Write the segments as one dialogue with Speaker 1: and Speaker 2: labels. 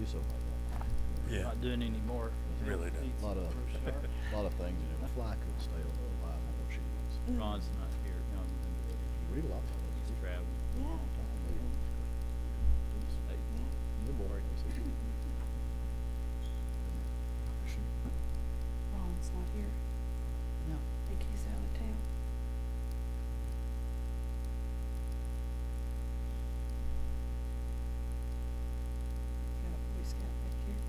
Speaker 1: do something like that.
Speaker 2: Yeah.
Speaker 3: Not doing any more.
Speaker 2: Really does.
Speaker 1: A lot of things, a fly could stay alive on those sheets.
Speaker 3: Ron's not here.
Speaker 1: You read a lot of them.
Speaker 3: He's traveling.
Speaker 4: Yeah.
Speaker 1: Good boy.
Speaker 4: Ron's not here.
Speaker 5: No.
Speaker 4: I think he's out of town. Got a Boy Scout back here.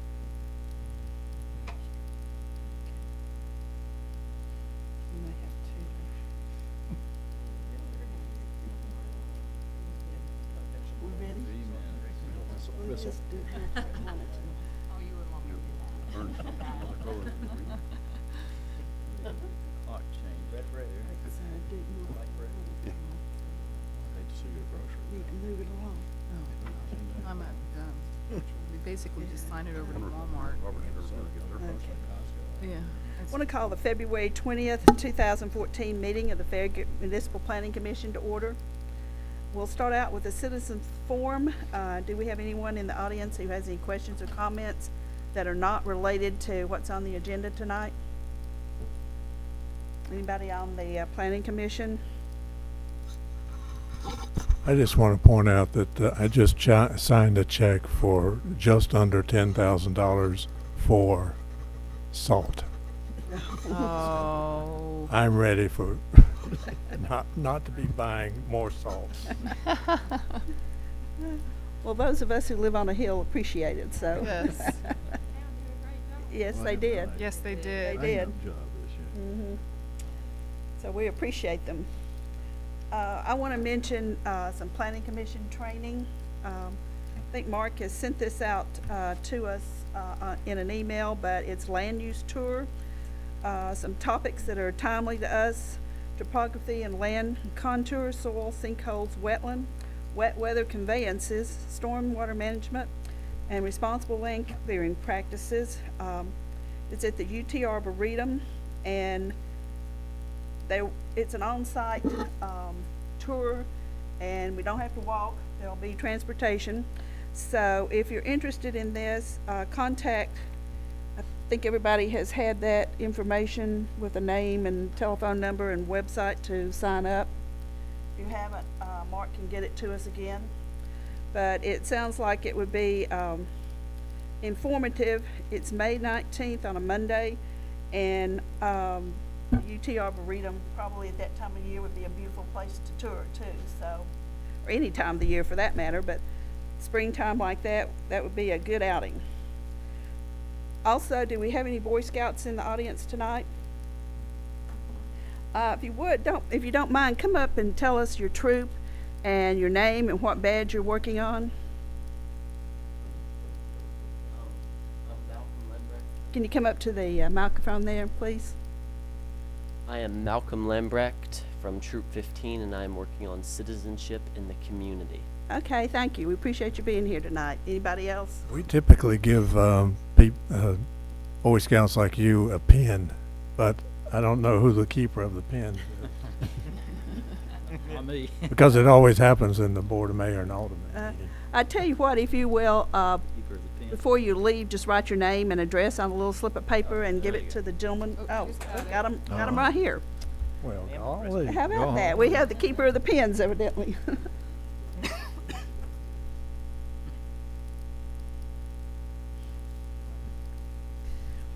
Speaker 4: We may have two. We ready? We'll just do it here if we wanted to.
Speaker 5: Oh, you would want me to do that.
Speaker 3: Clock change.
Speaker 4: So do you want
Speaker 1: I hate to see you at a grocery.
Speaker 4: need to move it along?
Speaker 5: Oh, I'm at, we basically just sign it over to Walmart. Yeah.
Speaker 4: Want to call the February 20th, 2014 meeting of the Farragut Municipal Planning Commission to order. We'll start out with a citizens forum. Do we have anyone in the audience who has any questions or comments that are not related to what's on the agenda tonight? Anybody on the Planning Commission?
Speaker 2: I just want to point out that I just signed a check for just under $10,000 for salt.
Speaker 5: Oh.
Speaker 2: I'm ready for not to be buying more salt.
Speaker 4: Well, those of us who live on a hill appreciate it, so.
Speaker 5: Yes.
Speaker 4: Yes, they did.
Speaker 5: Yes, they
Speaker 4: They
Speaker 5: did.
Speaker 4: did.
Speaker 1: Job this year.
Speaker 4: Mhm. So we appreciate them. I want to mention some planning commission training. I think Mark has sent this out to us in an email, but it's land use tour. Some topics that are timely to us: topography and land contour, soil, sinkholes, wetland, wet weather conveyances, stormwater management, and responsible land clearing practices. It's at the UT Arboretum, and it's an on-site tour, and we don't have to walk. There'll be transportation. So if you're interested in this, contact, I think everybody has had that information with a name and telephone number and website to sign up. If you haven't, Mark can get it to us again. But it sounds like it would be informative. It's May 19th on a Monday, and UT Arboretum probably at that time of year would be a beautiful place to tour too, so, or any time of the year for that matter, but springtime like that, that would be a good outing. Also, do we have any Boy Scouts in the audience tonight? If you don't mind, come up and tell us your troop and your name and what badge you're working on.
Speaker 6: I'm Malcolm Lembrecht.
Speaker 4: Can you come up to the microphone there, please?
Speaker 6: I am Malcolm Lembrecht from Troop 15, and I am working on citizenship in the community.
Speaker 4: Okay, thank you. We appreciate you being here tonight. Anybody else?
Speaker 2: We typically give Boy Scouts like you a pin, but I don't know who the keeper of the pin is.
Speaker 3: Not me.
Speaker 2: Because it always happens in the Board of Mayor and Alderman meeting.
Speaker 4: I tell you what, if you will,
Speaker 3: Keeper of the pen.
Speaker 4: before you leave, just write your name and address on a little slip of paper and give
Speaker 3: there
Speaker 4: it
Speaker 3: you
Speaker 4: to the gentleman. Oh,
Speaker 5: just got it.
Speaker 4: got him right here.
Speaker 2: Well, golly.
Speaker 4: How
Speaker 2: go
Speaker 4: about that?
Speaker 2: home.
Speaker 4: We have the keeper of the pens evidently.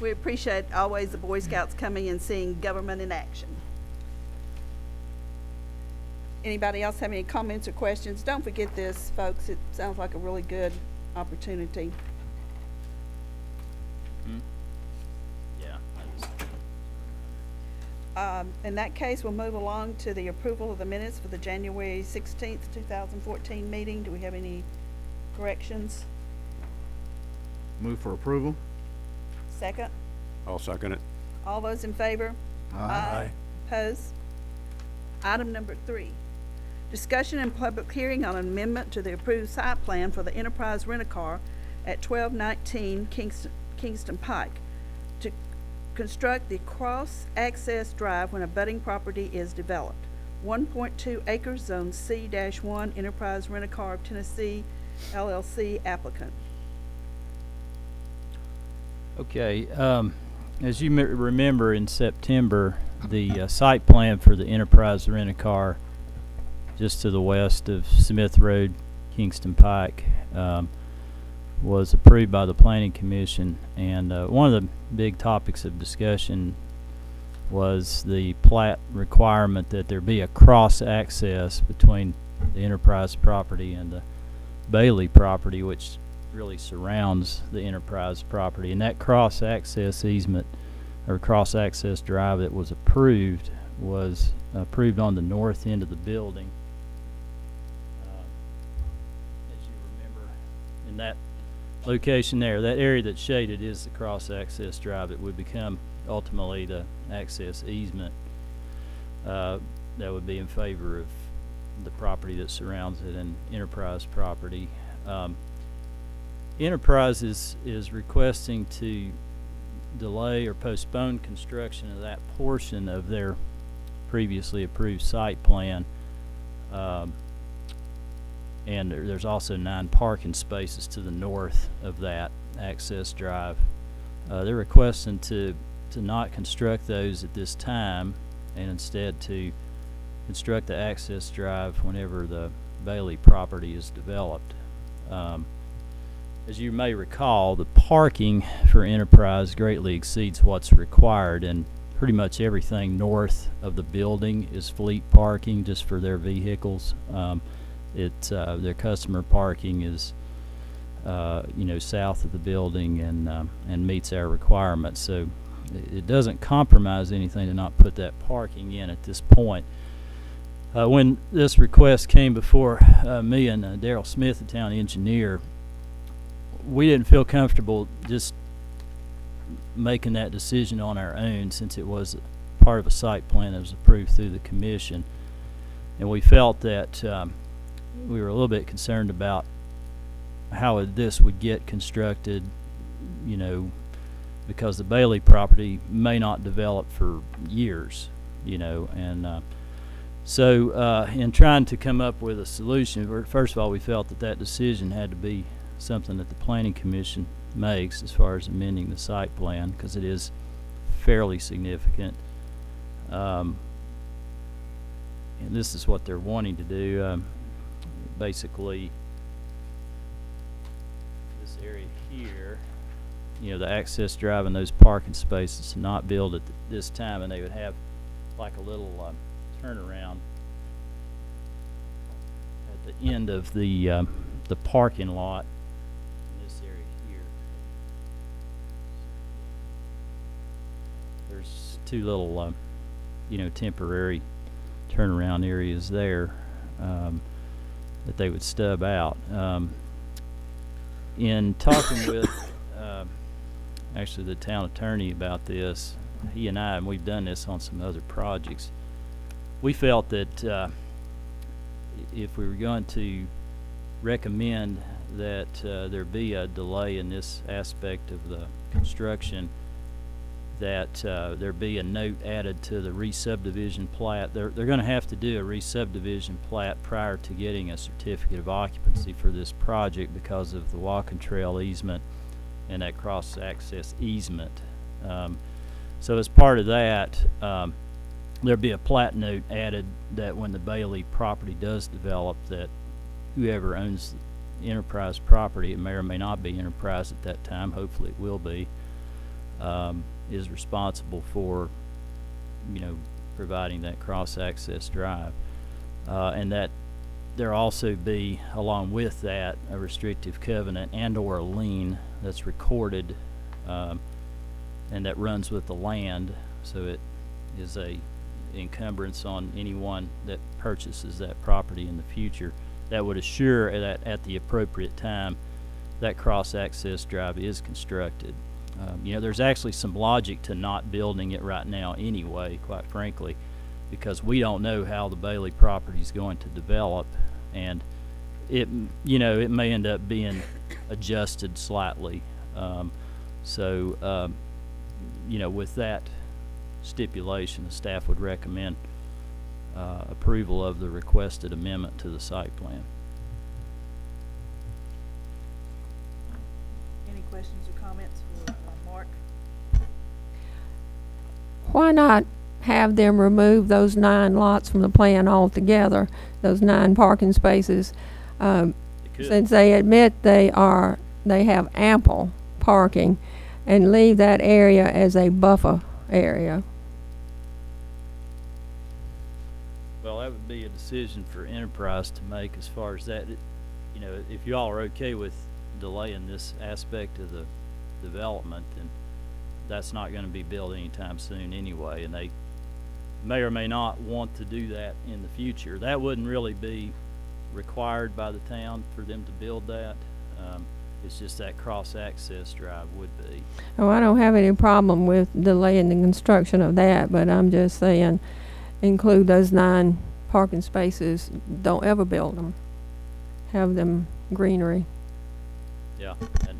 Speaker 4: We appreciate always the Boy Scouts coming and seeing government in action. Anybody else have any comments or questions? Don't forget this, folks. It sounds like a really good opportunity.
Speaker 3: Yeah, I just,
Speaker 4: In that case, we'll move along to the approval of the minutes for the January 16th, 2014 meeting. Do we have any corrections?
Speaker 1: Move for approval.
Speaker 4: Second?
Speaker 7: I'll second it.
Speaker 4: All those in favor?
Speaker 2: Aye.
Speaker 4: Opposed? Item number 3, discussion and public hearing on an amendment to the approved site plan for the Enterprise Rent-A-Car at 1219 Kingston Pike to construct the cross-access drive when a budding property is developed. 1.2 acres, Zone C-1, Enterprise Rent-A-Car of Tennessee, LLC applicant.
Speaker 3: Okay, as you remember in September, the site plan for the Enterprise Rent-A-Car just to the west of Smith Road, Kingston Pike, was approved by the Planning Commission, and one of the big topics of discussion was the plat requirement that there be a cross-access between the Enterprise property and the Bailey property, which really surrounds the Enterprise property. And that cross-access easement or cross-access drive that was approved on the north end of the building. As you remember, in that location there, that area that's shaded is the cross-access drive. It would become ultimately the access easement that would be in favor of the property that surrounds it and Enterprise property. Enterprise is requesting to delay or postpone construction of that portion of their previously approved site plan. And there's also 9 parking spaces to the north of that access drive. They're requesting to not construct those at this time, and instead to construct the access drive whenever the Bailey property is developed. As you may recall, the parking for Enterprise greatly exceeds what's required, and pretty much everything north of the building is fleet parking just for their vehicles. Their customer parking is south of the building and meets our requirements. So it doesn't compromise anything to not put that parking in at this point. When this request came before me and Daryl Smith, the town engineer, we didn't feel comfortable just making that decision on our own, since it was part of a site plan that was approved through the commission. And we felt that we were a little bit concerned about how this would get constructed, because the Bailey property may not develop for years, So in trying to come up with a solution, first of all, we felt that decision had to be something that the Planning Commission makes as far as amending the site plan, because it is fairly significant. And this is what they're wanting to do. Basically, this area here, the access drive and those parking spaces to not build at this time, and they would have like a little turnaround at the end of the parking lot in this area here. There's 2 little temporary turnaround areas there that they would stub out. In talking with actually the town attorney about this, he and we've done this on some other projects, we felt that if we were going to recommend that there be a delay in this aspect of the construction, that there be a note added to the re-subdivision plat. They're going to have to do a re-subdivision plat prior to getting a certificate of occupancy for this project because of the walking trail easement and that cross-access easement. So as part of that, there'll be a plat note added that when the Bailey property does develop, that whoever owns the Enterprise property, it may or may not be Enterprise at that time, hopefully it will be, is responsible for, providing that cross-access drive. And that there also be, along with that, a restrictive covenant and or a lien that's recorded and that runs with the land, so it is a encumbrance on anyone that purchases that property in the future, that would assure that at the appropriate time that cross-access drive is constructed. There's actually some logic to not building it right now anyway, quite frankly, because we don't know how the Bailey property is going to develop, and it may end up being adjusted slightly. With that stipulation, the staff would recommend approval of the requested amendment to the site plan.
Speaker 4: Any questions or comments for Mark
Speaker 7: why not have them remove those 9 lots from the plan altogether, those 9 parking spaces?
Speaker 3: It could.
Speaker 7: Since they admit they have ample parking, and leave that area as a buffer area.
Speaker 3: Well, that would be a decision for Enterprise to make as far as that. You know, if you all are okay with delaying this aspect of the development, then that's not gonna be built anytime soon anyway, and they may or may not want to do that in the future. That wouldn't really be required by the town for them to build that. It's just that cross-access drive would be.
Speaker 7: Oh, I don't have any problem with delaying the construction of that, but I'm just saying, include those 9 parking spaces. Don't ever build them. Have them greenery.
Speaker 3: Yeah, and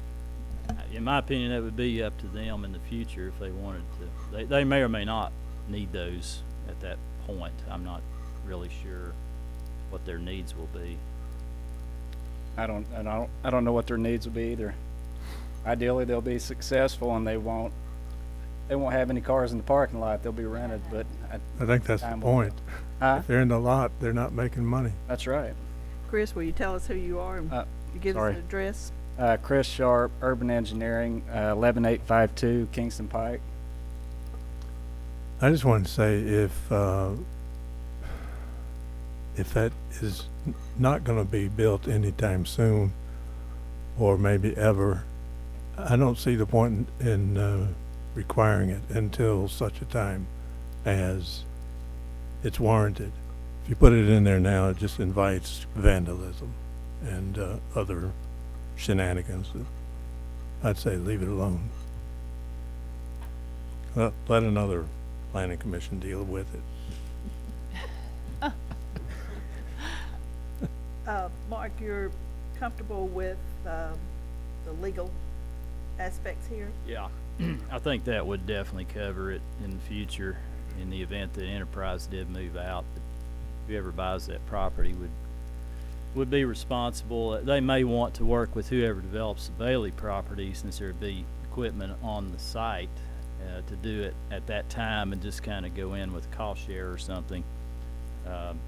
Speaker 3: in my opinion, that would be up to them in the future if they wanted to. They may or may not need those at that point. I'm not really sure what their needs will be.
Speaker 8: I don't know what their needs will be either. Ideally, they'll be successful and they won't have any cars in the parking lot. They'll be rented, but
Speaker 2: I think that's the
Speaker 8: time will
Speaker 2: point.
Speaker 8: Huh?
Speaker 2: If they're in the lot, they're not making money.
Speaker 8: That's right.
Speaker 4: Chris, will you tell us who you are and you give us
Speaker 8: sorry.
Speaker 4: an address?
Speaker 8: Chris Sharp, Urban Engineering, 11852 Kingston Pike.
Speaker 2: I just want to say if that is not going to be built anytime soon, or maybe ever, I don't see the point in requiring it until such a time as it's warranted. If you put it in there now, it just invites vandalism and other shenanigans. I'd say leave it alone. Let another planning commission deal with it.
Speaker 4: Mark, you're comfortable with the legal aspects here?
Speaker 3: Yeah, I think that would definitely cover it in the future in the event that Enterprise did move out. That whoever buys that property would be responsible. They may want to work with whoever develops the Bailey property, since there'd be equipment on the site to do it at that time, and just kind of go in with a cost share or something.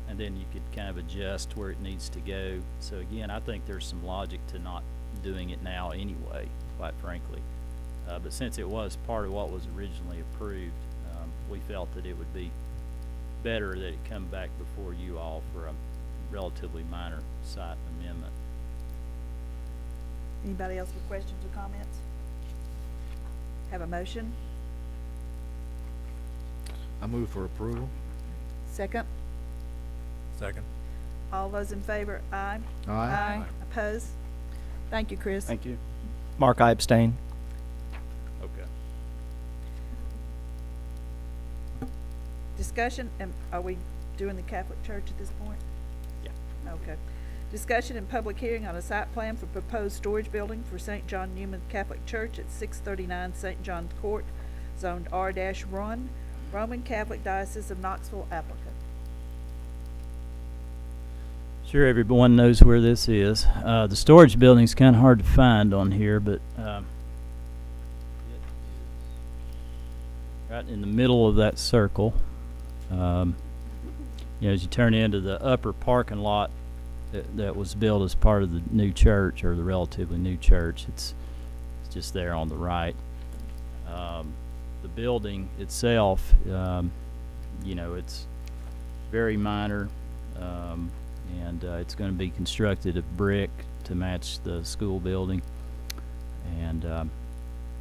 Speaker 3: And then you could kind of adjust where it needs to go. So again, I think there's some logic to not doing it now anyway, quite frankly. But since it was part of what was originally approved, we felt that it would be better that it come back before you all for a relatively minor site amendment.
Speaker 4: Anybody else with questions or comments? Have a motion?
Speaker 1: I move for approval.
Speaker 4: Second?
Speaker 2: Second.
Speaker 4: All those in favor, aye?
Speaker 1: Aye.
Speaker 4: Opposed? Thank you, Chris.
Speaker 8: Thank you.
Speaker 9: Mark, I abstain.
Speaker 3: Okay.
Speaker 4: Discussion, and are we doing the Catholic Church at this point?
Speaker 3: Yeah.
Speaker 4: Okay. Discussion and public hearing on a site plan for proposed storage building for St. John Newman Catholic Church at 639 St. John's Court, zoned R-1, Roman Catholic Diocese of Knoxville applicant.
Speaker 3: Sure, everyone knows where this is. The storage building's kind of hard to find on here, but it is right in the middle of that circle. You know, as you turn into the upper parking lot that was built as part of the new church, or the relatively new church, it's just there on the right. The building itself, you know, it's very minor. And it's going to be constructed of brick to match the school building. And,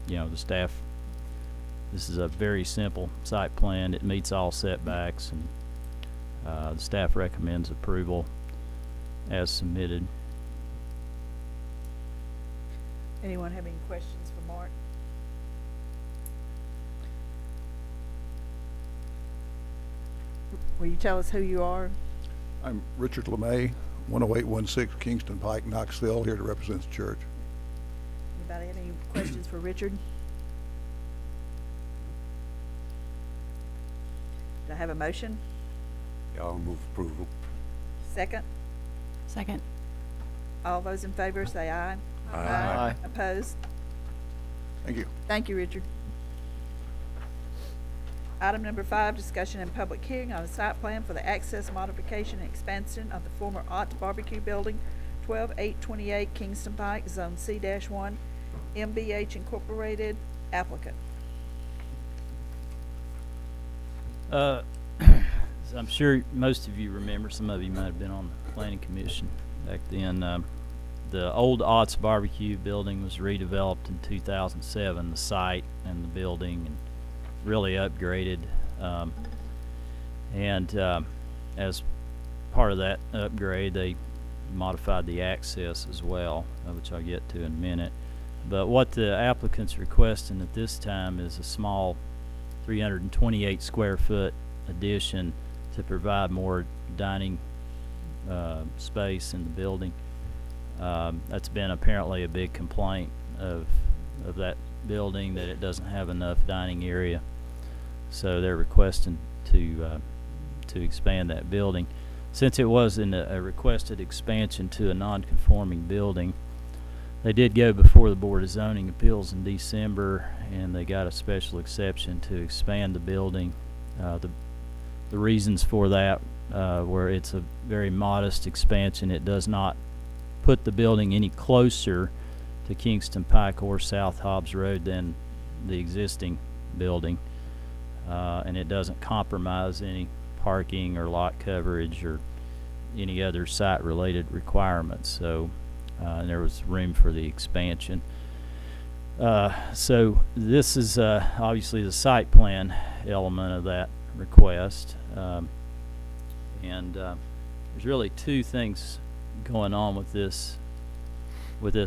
Speaker 3: you know, the staff, this is a very simple site plan. It meets all setbacks, and the staff recommends approval as submitted.
Speaker 4: Anyone have any questions for Mark? Will you tell us who you are?
Speaker 10: I'm Richard LeMay, 10816 Kingston Pike, Knoxville, here to represent the church.
Speaker 4: Anybody have any questions for Richard? Do I have a motion?
Speaker 10: Yeah, I'll move approval.
Speaker 4: Second?
Speaker 5: Second.
Speaker 4: All those in favor say aye.
Speaker 9: Aye.
Speaker 4: Opposed?
Speaker 10: Thank you.
Speaker 4: Thank you, Richard. Item number 5, discussion and public hearing on a site plan for the access modification and expansion of the former Ott's Barbecue Building, 12828 Kingston Pike, Zone C-1, MBH Incorporated, applicant.
Speaker 3: As I'm sure most of you remember, some of you might have been on the planning commission back then. The old Ott's Barbecue Building was redeveloped in 2007, the site and the building, and really upgraded. As part of that upgrade, they modified the access as well, which I'll get to in a minute. But what the applicant's requesting at this time is a small 328 square foot addition to provide more dining space in the building. That's been apparently a big complaint of that building, that it doesn't have enough dining area. So they're requesting to expand that building. Since it was in a requested expansion to a non-conforming building, they did go before the Board of Zoning Appeals in December, and they got a special exception to expand the building. The reasons for that were it's a very modest expansion. It does not put the building any closer to Kingston Pike or South Hobbs Road than the existing building, and it doesn't compromise any parking or lot coverage or any other site-related requirements. So and there was room for the expansion. So this is obviously the site plan element of that request, and there's really two things going on with this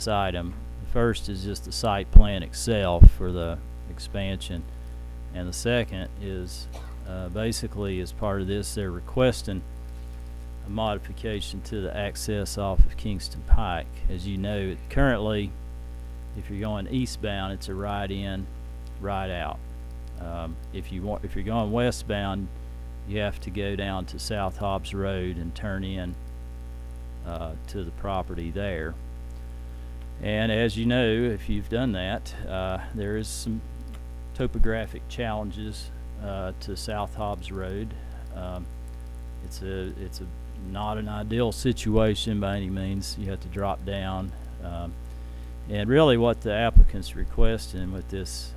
Speaker 3: item. The first is just the site plan itself for the expansion, and the second is basically as part of this they're requesting a modification to the access off of Kingston Pike. As you know, currently if you're going eastbound, it's a right in, right out. If you're going westbound, you have to go down to South Hobbs Road and turn in to the property there. And as you know, if you've done that, there is some topographic challenges to South Hobbs Road. It's a not an ideal situation by any means. You have to drop down, and really what the applicant's requesting with this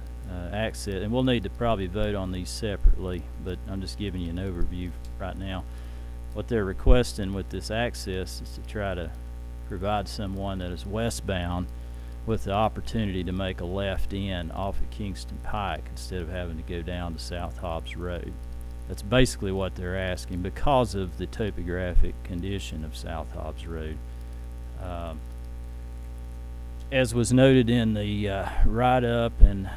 Speaker 3: access, and we'll need to probably vote on these separately, but I'm just giving you an overview right now. What they're requesting with this access is to try to provide someone that is westbound with the opportunity to make a left in off of Kingston Pike instead of having to go down to South Hobbs Road. That's basically what they're asking because of the topographic condition of South Hobbs Road. As was noted in the write-up and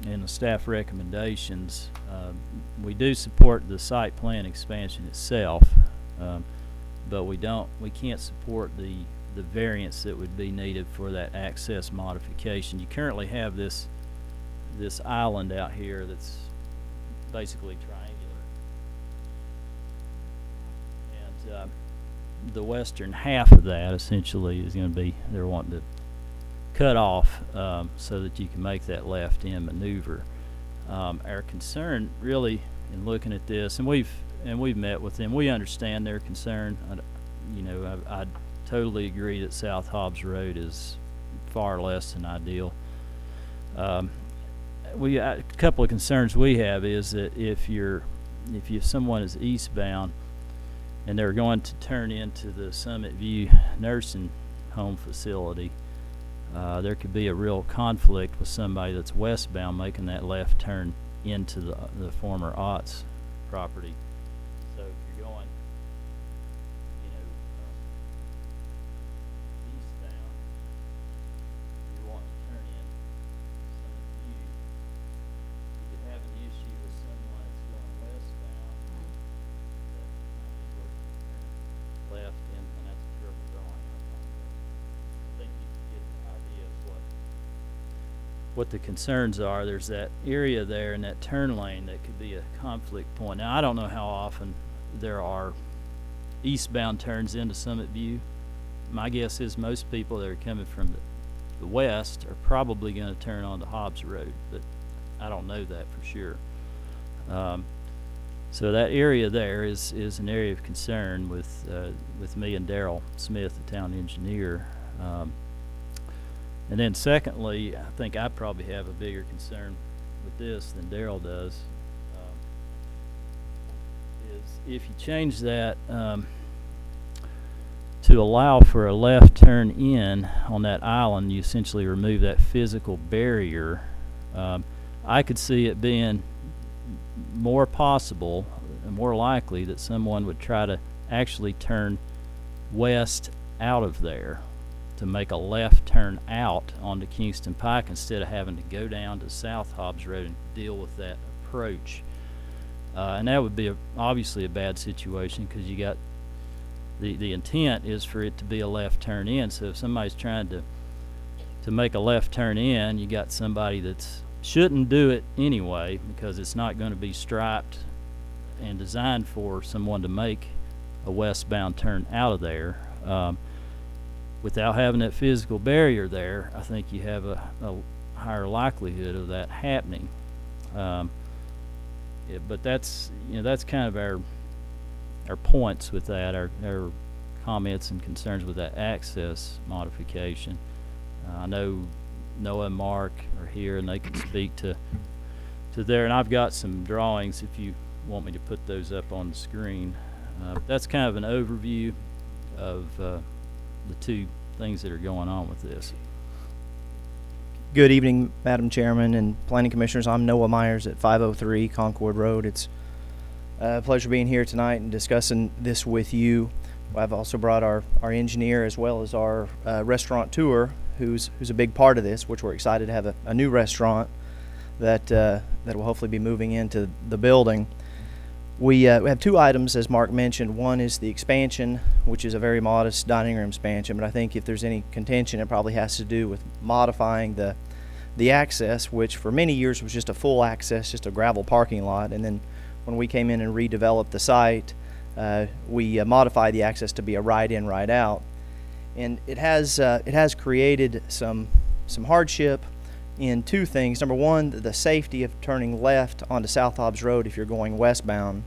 Speaker 3: in the staff recommendations, we do support the site plan expansion itself, but we can't support the variance that would be needed for that access modification. You currently have this island out here that's basically triangular, and the western half of that essentially is going to be, they're wanting to cut off so that you can make that left in maneuver. Our concern really in looking at this, and we've met with them, we understand their concern. I totally agree that South Hobbs Road is far less than ideal. A couple of concerns we have is that if someone is eastbound and they're going to turn into the Summit View nursing home facility, there could be a real conflict with somebody that's westbound making that left turn into the former Ott's property. So if you're going eastbound, you want to turn in Summit View, you could have an issue with someone that's going westbound that might be looking to turn left in, and that's a triple drawing. I think you can get the idea of what the concerns are. There's that area there in that turn lane that could be a conflict point. Now, I don't know how often there are eastbound turns into Summit View. My guess is most people that are coming from the west are probably going to turn onto Hobbs Road, but I don't know that for sure. So that area there is an area of concern with me and Daryl Smith, the town engineer. And then secondly, I think I probably have a bigger concern with this than Daryl does. Is if you change that to allow for a left turn in on that island, you essentially remove that physical barrier. I could see it being more possible and more likely that someone would try to actually turn west out of there to make a left turn out onto Kingston Pike instead of having to go down to South Hobbs Road and deal with that approach. And that would be obviously a bad situation because you got the intent is for it to be a left turn in. So if somebody's trying to make a left turn in, you got somebody that's shouldn't do it anyway because it's not going to be striped and designed for someone to make a westbound turn out of there. Without having that physical barrier there, I think you have a higher likelihood of that happening. Yeah, but that's kind of our points with that, our comments and concerns with that access modification. I know Noah and Mark are here and they can speak to there, and I've got some drawings if you want me to put those up on the screen. That's kind of an overview of the two things that are going on with this.
Speaker 9: Good evening, Madam Chairman and Planning Commissioners. I'm Noah Myers at 503 Concord Road. It's a pleasure being here tonight and discussing this with you. I've also brought our engineer as well as our restaurateur, who's a big part of this, which we're excited to have a new restaurant that will hopefully be moving into the building. We have two items, as Mark mentioned. One is the expansion, which is a very modest dining room expansion, but I think if there's any contention, it probably has to do with modifying the access, which for many years was just a full access, just a gravel parking lot. And then when we came in and redeveloped the site, we modified the access to be a right in, right out. And it has created some hardship in two things. Number one, the safety of turning left onto South Hobbs Road if you're going westbound.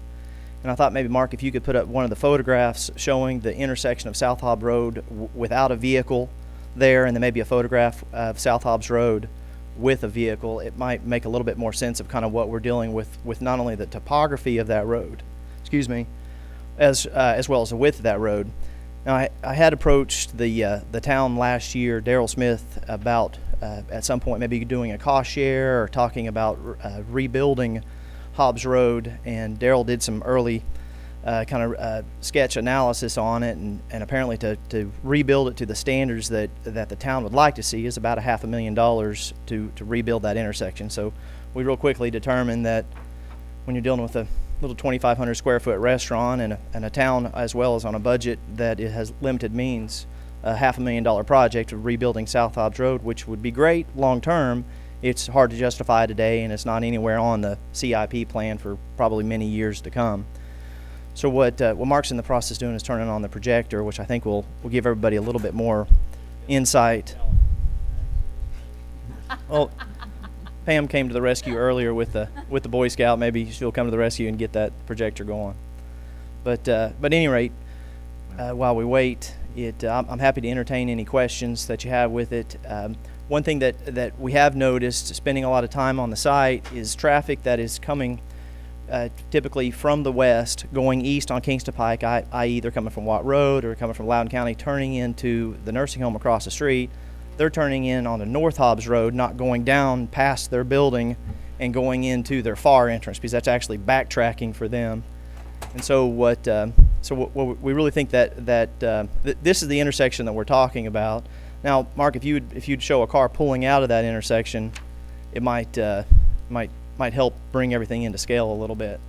Speaker 9: And I thought maybe, Mark, if you could put up one of the photographs showing the intersection of South Hobbs Road without a vehicle there, and then maybe a photograph of South Hobbs Road with a vehicle. It might make a little bit more sense of kind of what we're dealing with not only the topography of that road, as well as the width of that road. Now, I had approached the town last year, Daryl Smith, about at some point maybe doing a cost share or talking about rebuilding Hobbs Road, and Daryl did some early sketch analysis on it, and apparently to rebuild it to the standards that the town would like to see is about $500,000 to rebuild that intersection. So we real quickly determined that when you're dealing with a little 2,500 square foot restaurant and a town as well as on a budget that it has limited means, a $500,000 project of rebuilding South Hobbs Road, which would be great long term, it's hard to justify today, and it's not anywhere on the CIP plan for probably many years to come. So what Mark's in the process of doing is turning on the projector, which I think will give everybody a little bit more insight. Well, Pam came to the rescue earlier with the Boy Scout. Maybe she'll come to the rescue and get that projector going. But at any rate, while we wait, I'm happy to entertain any questions that you have with it. One thing that we have noticed, spending a lot of time on the site, is traffic that is coming typically from the west, going east on Kingston Pike, i.e. they're coming from Watt Road or coming from Loudoun County, turning into the nursing home across the street. They're turning in on the North Hobbs Road, not going down past their building and going into their far entrance, because that's actually backtracking for them. And so what we really think that this is the intersection that we're talking about. Now, Mark, if you'd show a car pulling out of that intersection, it might help bring everything into scale a little bit.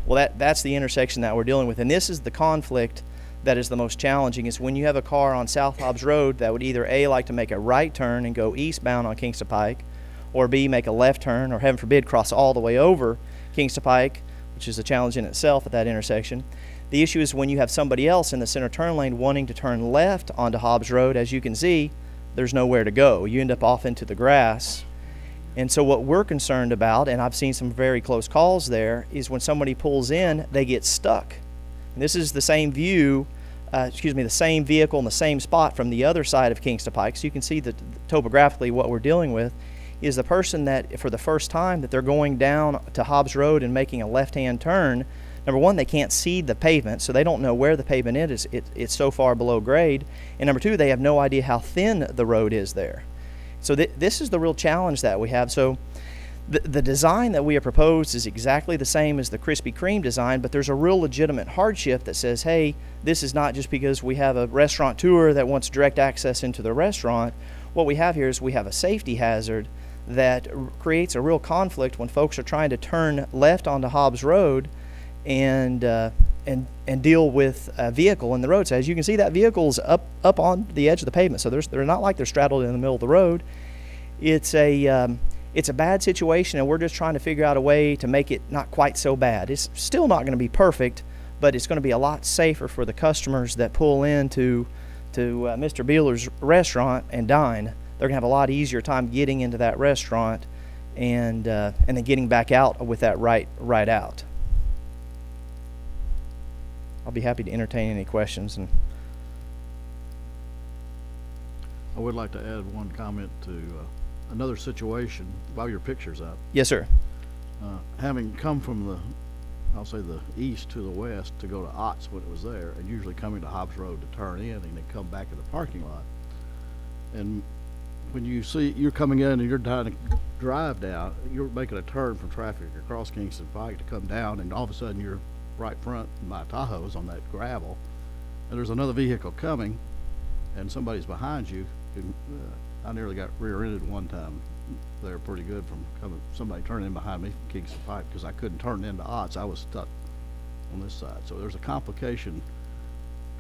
Speaker 9: Well, that's the intersection that we're dealing with, and this is the conflict that is the most challenging, is when you have a car on South Hobbs Road that would either A, like to make a right turn and go eastbound on Kingston Pike, or B, make a left turn, or heaven forbid, cross all the way over Kingston Pike, which is a challenge in itself at that intersection. The issue is when you have somebody else in the center turn lane wanting to turn left onto Hobbs Road. As you can see, there's nowhere to go. You end up off into the grass. And so what we're concerned about, and I've seen some very close calls there, is when somebody pulls in, they get stuck. And this is the same view, the same vehicle in the same spot from the other side of Kingston Pike. So you can see that topographically what we're dealing with is the person that for the first time that they're going down to Hobbs Road and making a left-hand turn. Number one, they can't see the pavement, so they don't know where the pavement is. It's so far below grade. And number two, they have no idea how thin the road is there. So this is the real challenge that we have. So the design that we have proposed is exactly the same as the Krispy Kreme design, but there's a real legitimate hardship that says, hey, this is not just because we have a restaurateur that wants direct access into the restaurant. What we have here is we have a safety hazard that creates a real conflict when folks are trying to turn left onto Hobbs Road and deal with a vehicle in the road. So as you can see, that vehicle's up on the edge of the pavement. So they're not like they're straddled in the middle of the road. It's a bad situation, and we're just trying to figure out a way to make it not quite so bad. It's still not going to be perfect, but it's going to be a lot safer for the customers that pull into Mr. Beeler's restaurant and dine. They're going to have a lot easier time getting into that restaurant and then getting back out with that right out. I'll be happy to entertain any questions. And
Speaker 1: I would like to add one comment to another situation while your picture's up.
Speaker 9: Yes, sir.
Speaker 1: Having come from I'll say the east to the west to go to Ott's when it was there, and usually coming to Hobbs Road to turn in and then come back to the parking lot. And when you see you're coming in and you're trying to drive down, you're making a turn from traffic across Kingston Pike to come down, and all of a sudden you're right front my Tahoe's on that gravel, and there's another vehicle coming, and somebody's behind you. And, I nearly got rear-ended one time. They're pretty good from somebody turning in behind me from Kingston Pike because I couldn't turn into Ott's. I was stuck on this side. So there's a complication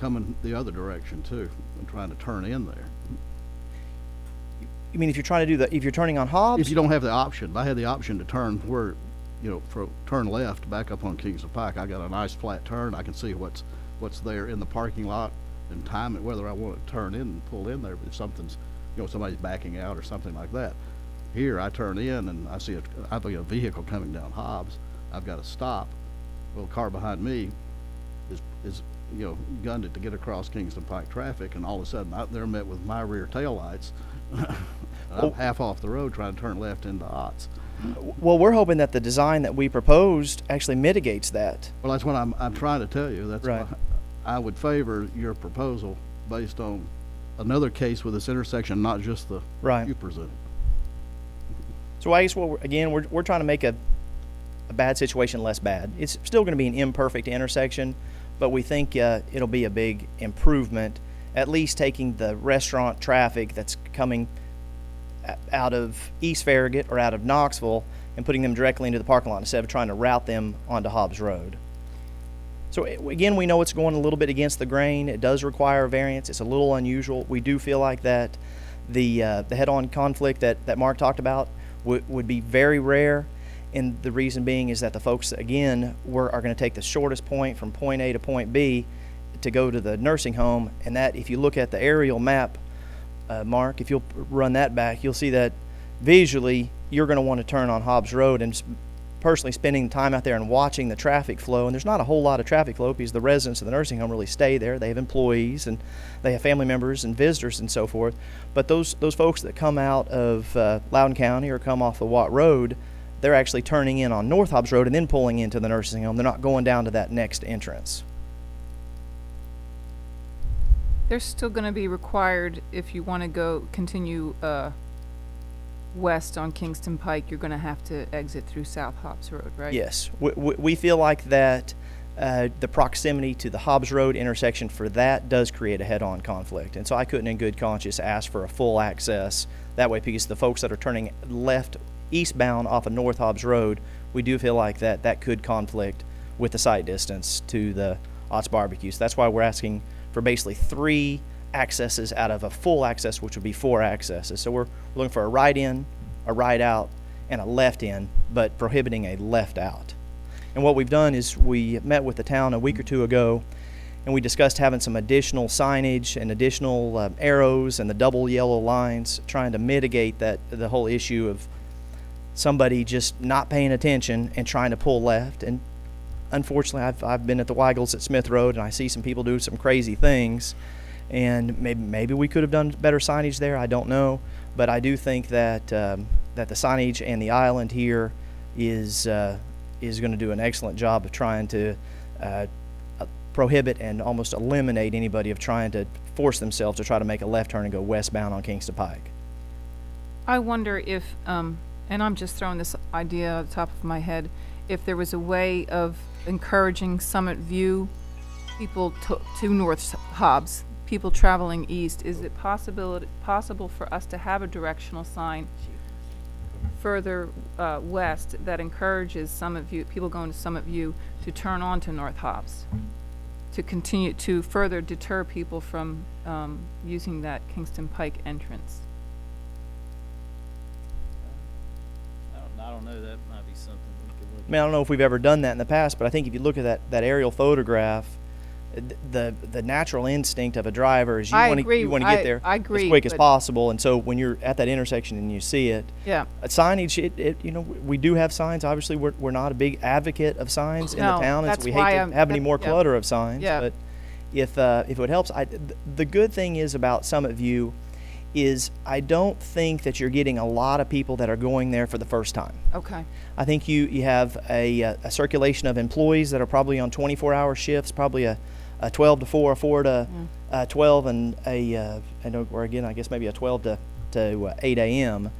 Speaker 1: coming the other direction too and trying to turn in there.
Speaker 9: You mean if you're trying to if you're turning on Hobbs?
Speaker 1: If you don't have the option. If I had the option to turn turn left back up on Kingston Pike, I got a nice flat turn. I can see what's there in the parking lot and time it whether I want to turn in and pull in there. But if something's somebody's backing out or something like that. Here I turn in and I see a vehicle coming down Hobbs. I've got to stop. Well, the car behind me is gunned it to get across Kingston Pike traffic, and all of a sudden they're met with my rear tail lights. I'm half off the road trying to turn left into Ott's.
Speaker 9: Well, we're hoping that the design that we proposed actually mitigates that.
Speaker 1: Well, that's what I'm trying to tell you. That's
Speaker 9: right.
Speaker 1: why I would favor your proposal based on another case with this intersection, not just the
Speaker 9: right
Speaker 1: you presented.
Speaker 9: So I guess we're trying to make a bad situation less bad. It's still going to be an imperfect intersection, but we think it'll be a big improvement, at least taking the restaurant traffic that's coming out of East Farragut or out of Knoxville and putting them directly into the parking lot instead of trying to route them onto Hobbs Road. So again, we know it's going a little bit against the grain. It does require a variance. It's a little unusual. We do feel like that the head-on conflict that Mark talked about would be very rare, and the reason being is that the folks, again, are going to take the shortest point from point A to point B to go to the nursing home, and that, if you look at the aerial map, Mark, if you'll run that back, you'll see that visually you're going to want to turn on Hobbs Road, and personally spending time out there and watching the traffic flow, and there's not a whole lot of traffic flow because the residents of the nursing home really stay there. They have employees and they have family members and visitors and so forth. But those folks that come out of Loudoun County or come off the Watt Road, they're actually turning in on North Hobbs Road and then pulling into the nursing home. They're not going down to that next entrance.
Speaker 5: They're still going to be required if you want to continue west on Kingston Pike. You're going to have to exit through South Hobbs Road, right?
Speaker 9: Yes. We feel like that the proximity to the Hobbs Road intersection for that does create a head-on conflict. And so I couldn't in good conscience ask for a full access that way, because the folks that are turning left eastbound off of North Hobbs Road, we do feel like that could conflict with the sight distance to the Ott's Barbecue. So that's why we're asking for basically 3 accesses out of a full access, which would be 4 accesses. So we're looking for a right in, a right out, and a left in, but prohibiting a left out. And what we've done is we met with the town a week or two ago, and we discussed having some additional signage and additional arrows and the double yellow lines, trying to mitigate the whole issue of somebody just not paying attention and trying to pull left. And unfortunately, I've been at the Weigels at Smith Road, and I see some people do some crazy things. And maybe we could have done better signage there. I don't know, but I do think that that the signage and the island here is going to do an excellent job of trying to prohibit and almost eliminate anybody of trying to force themselves to try to make a left turn and go westbound on Kingston Pike.
Speaker 5: I wonder if, and I'm just throwing this idea at the top of my head, if there was a way of encouraging Summit View people to North Hobbs, people traveling east. Is it possible for us to have a directional sign further west that encourages Summit View, people going to Summit View, to turn on to North Hobbs, to continue to further deter people from using that Kingston Pike entrance?
Speaker 3: I don't know, that might be something we could look
Speaker 9: I mean, I don't know if we've ever done that in the past, but I think if you look at that aerial photograph, the natural instinct of a driver is you want to get there
Speaker 5: I agree,
Speaker 9: as quick as
Speaker 5: but-
Speaker 9: possible. And so when you're at that intersection and you see it,
Speaker 5: Yeah.
Speaker 9: signage, you know, we do have signs. Obviously, we're not a big advocate of signs in the
Speaker 5: No,
Speaker 9: town, and
Speaker 5: that's
Speaker 9: so we
Speaker 5: why
Speaker 9: hate
Speaker 5: I'm-
Speaker 9: to have any more
Speaker 5: yeah.
Speaker 9: clutter of signs.
Speaker 5: Yeah.
Speaker 9: But if it helps, the good thing is about Summit View is I don't think that you're getting a lot of people that are going there for the first time.
Speaker 5: Okay.
Speaker 9: I think you have a circulation of employees that are probably on 24-hour shifts, probably a 12 to 4, a 4 to 12, and or again, I guess maybe a 12 to 8 a.m.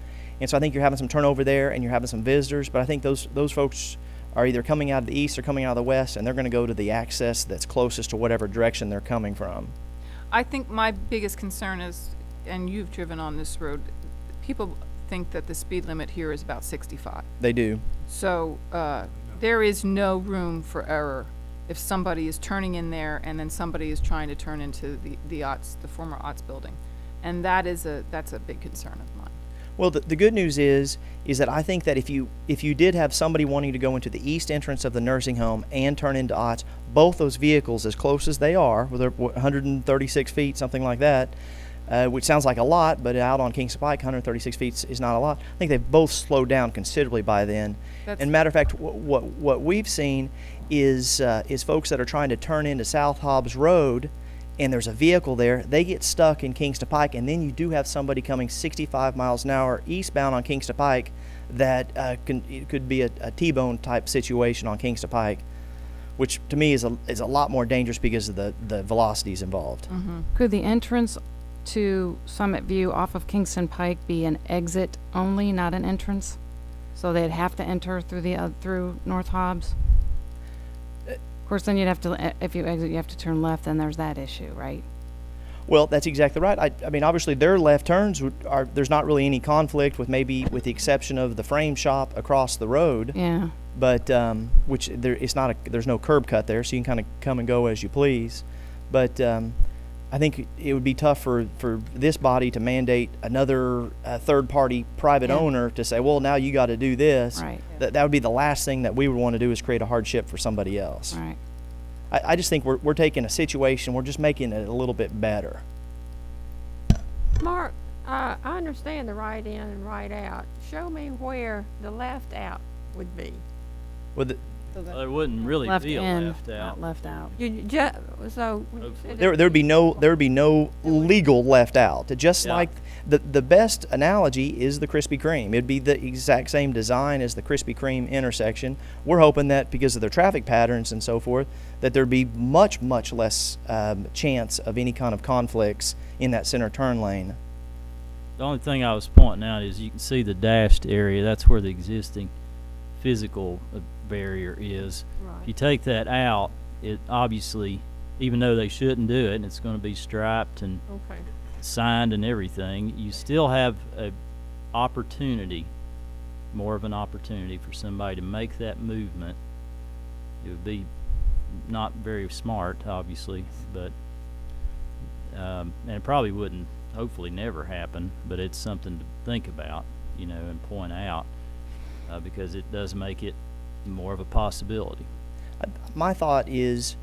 Speaker 9: And so I think you're having some turnover there, and you're having some visitors. But I think those folks are either coming out of the east or coming out of the west, and they're going to go to the access that's closest to whatever direction they're coming from.
Speaker 5: I think my biggest concern is, and you've driven on this road, people think that the speed limit here is about 65.
Speaker 9: They do.
Speaker 5: So there is no room for error if somebody is turning in there and then somebody is trying to turn into the former Otts building. And that's a big concern of mine.
Speaker 9: Well, the good news is that I think that if you did have somebody wanting to go into the east entrance of the nursing home and turn into Otts, both those vehicles, as close as they are, they're 136 feet, something like that, which sounds like a lot, but out on Kingston Pike, 136 feet is not a lot. I think they've both slowed down considerably by then. And matter of fact, what we've seen is folks that are trying to turn into South Hobbs Road, and there's a vehicle there, they get stuck in Kingston Pike, and then you do have somebody coming 65 miles an hour eastbound on Kingston Pike that it could be a T-bone type situation on Kingston Pike, which to me is a lot more dangerous because of the velocities involved.
Speaker 5: Mm-hmm.
Speaker 11: Could the entrance to Summit View off of Kingston Pike be an exit only, not an entrance? So they'd have to enter through North Hobbs? Of course, then you'd have to, if you exit, you have to turn left, then there's that issue, right?
Speaker 9: Well, that's exactly right. I mean, obviously, their left turns there's not really any conflict with the exception of the frame shop across the road.
Speaker 11: Yeah.
Speaker 9: But there's no curb cut there, so you can kind of come and go as you please. But I think it would be tough for this body to mandate another third-party private owner to say, well, now you got to do this.
Speaker 11: Right.
Speaker 9: That would be the last thing that we would want to do, is create a hardship for somebody else.
Speaker 11: Right.
Speaker 9: I just think we're taking a situation, we're just making it a little bit better.
Speaker 7: Mark, I understand the right in and right out. Show me where the left out would be.
Speaker 9: Well,
Speaker 3: There wouldn't really
Speaker 11: Left
Speaker 3: be a
Speaker 11: in,
Speaker 3: left out.
Speaker 11: not left out.
Speaker 7: So
Speaker 3: Hopefully.
Speaker 9: there would be no legal left out. Just
Speaker 3: Yeah.
Speaker 9: like the best analogy is the Krispy Kreme. It'd be the exact same design as the Krispy Kreme intersection. We're hoping that because of their traffic patterns and so forth, that there'd be much less chance of any kind of conflicts in that center turn lane.
Speaker 3: The only thing I was pointing out is you can see the dashed area. That's where the existing physical barrier is. If you take that out, it obviously, even though they shouldn't do it, and it's going to be striped and
Speaker 7: okay.
Speaker 3: signed and everything, you still have a opportunity, more of an opportunity for somebody to make that movement. It would be not very smart, obviously, but and it probably wouldn't, hopefully never happen, but it's something to think about, and point out, because it does make it more of a possibility.
Speaker 9: My thought is,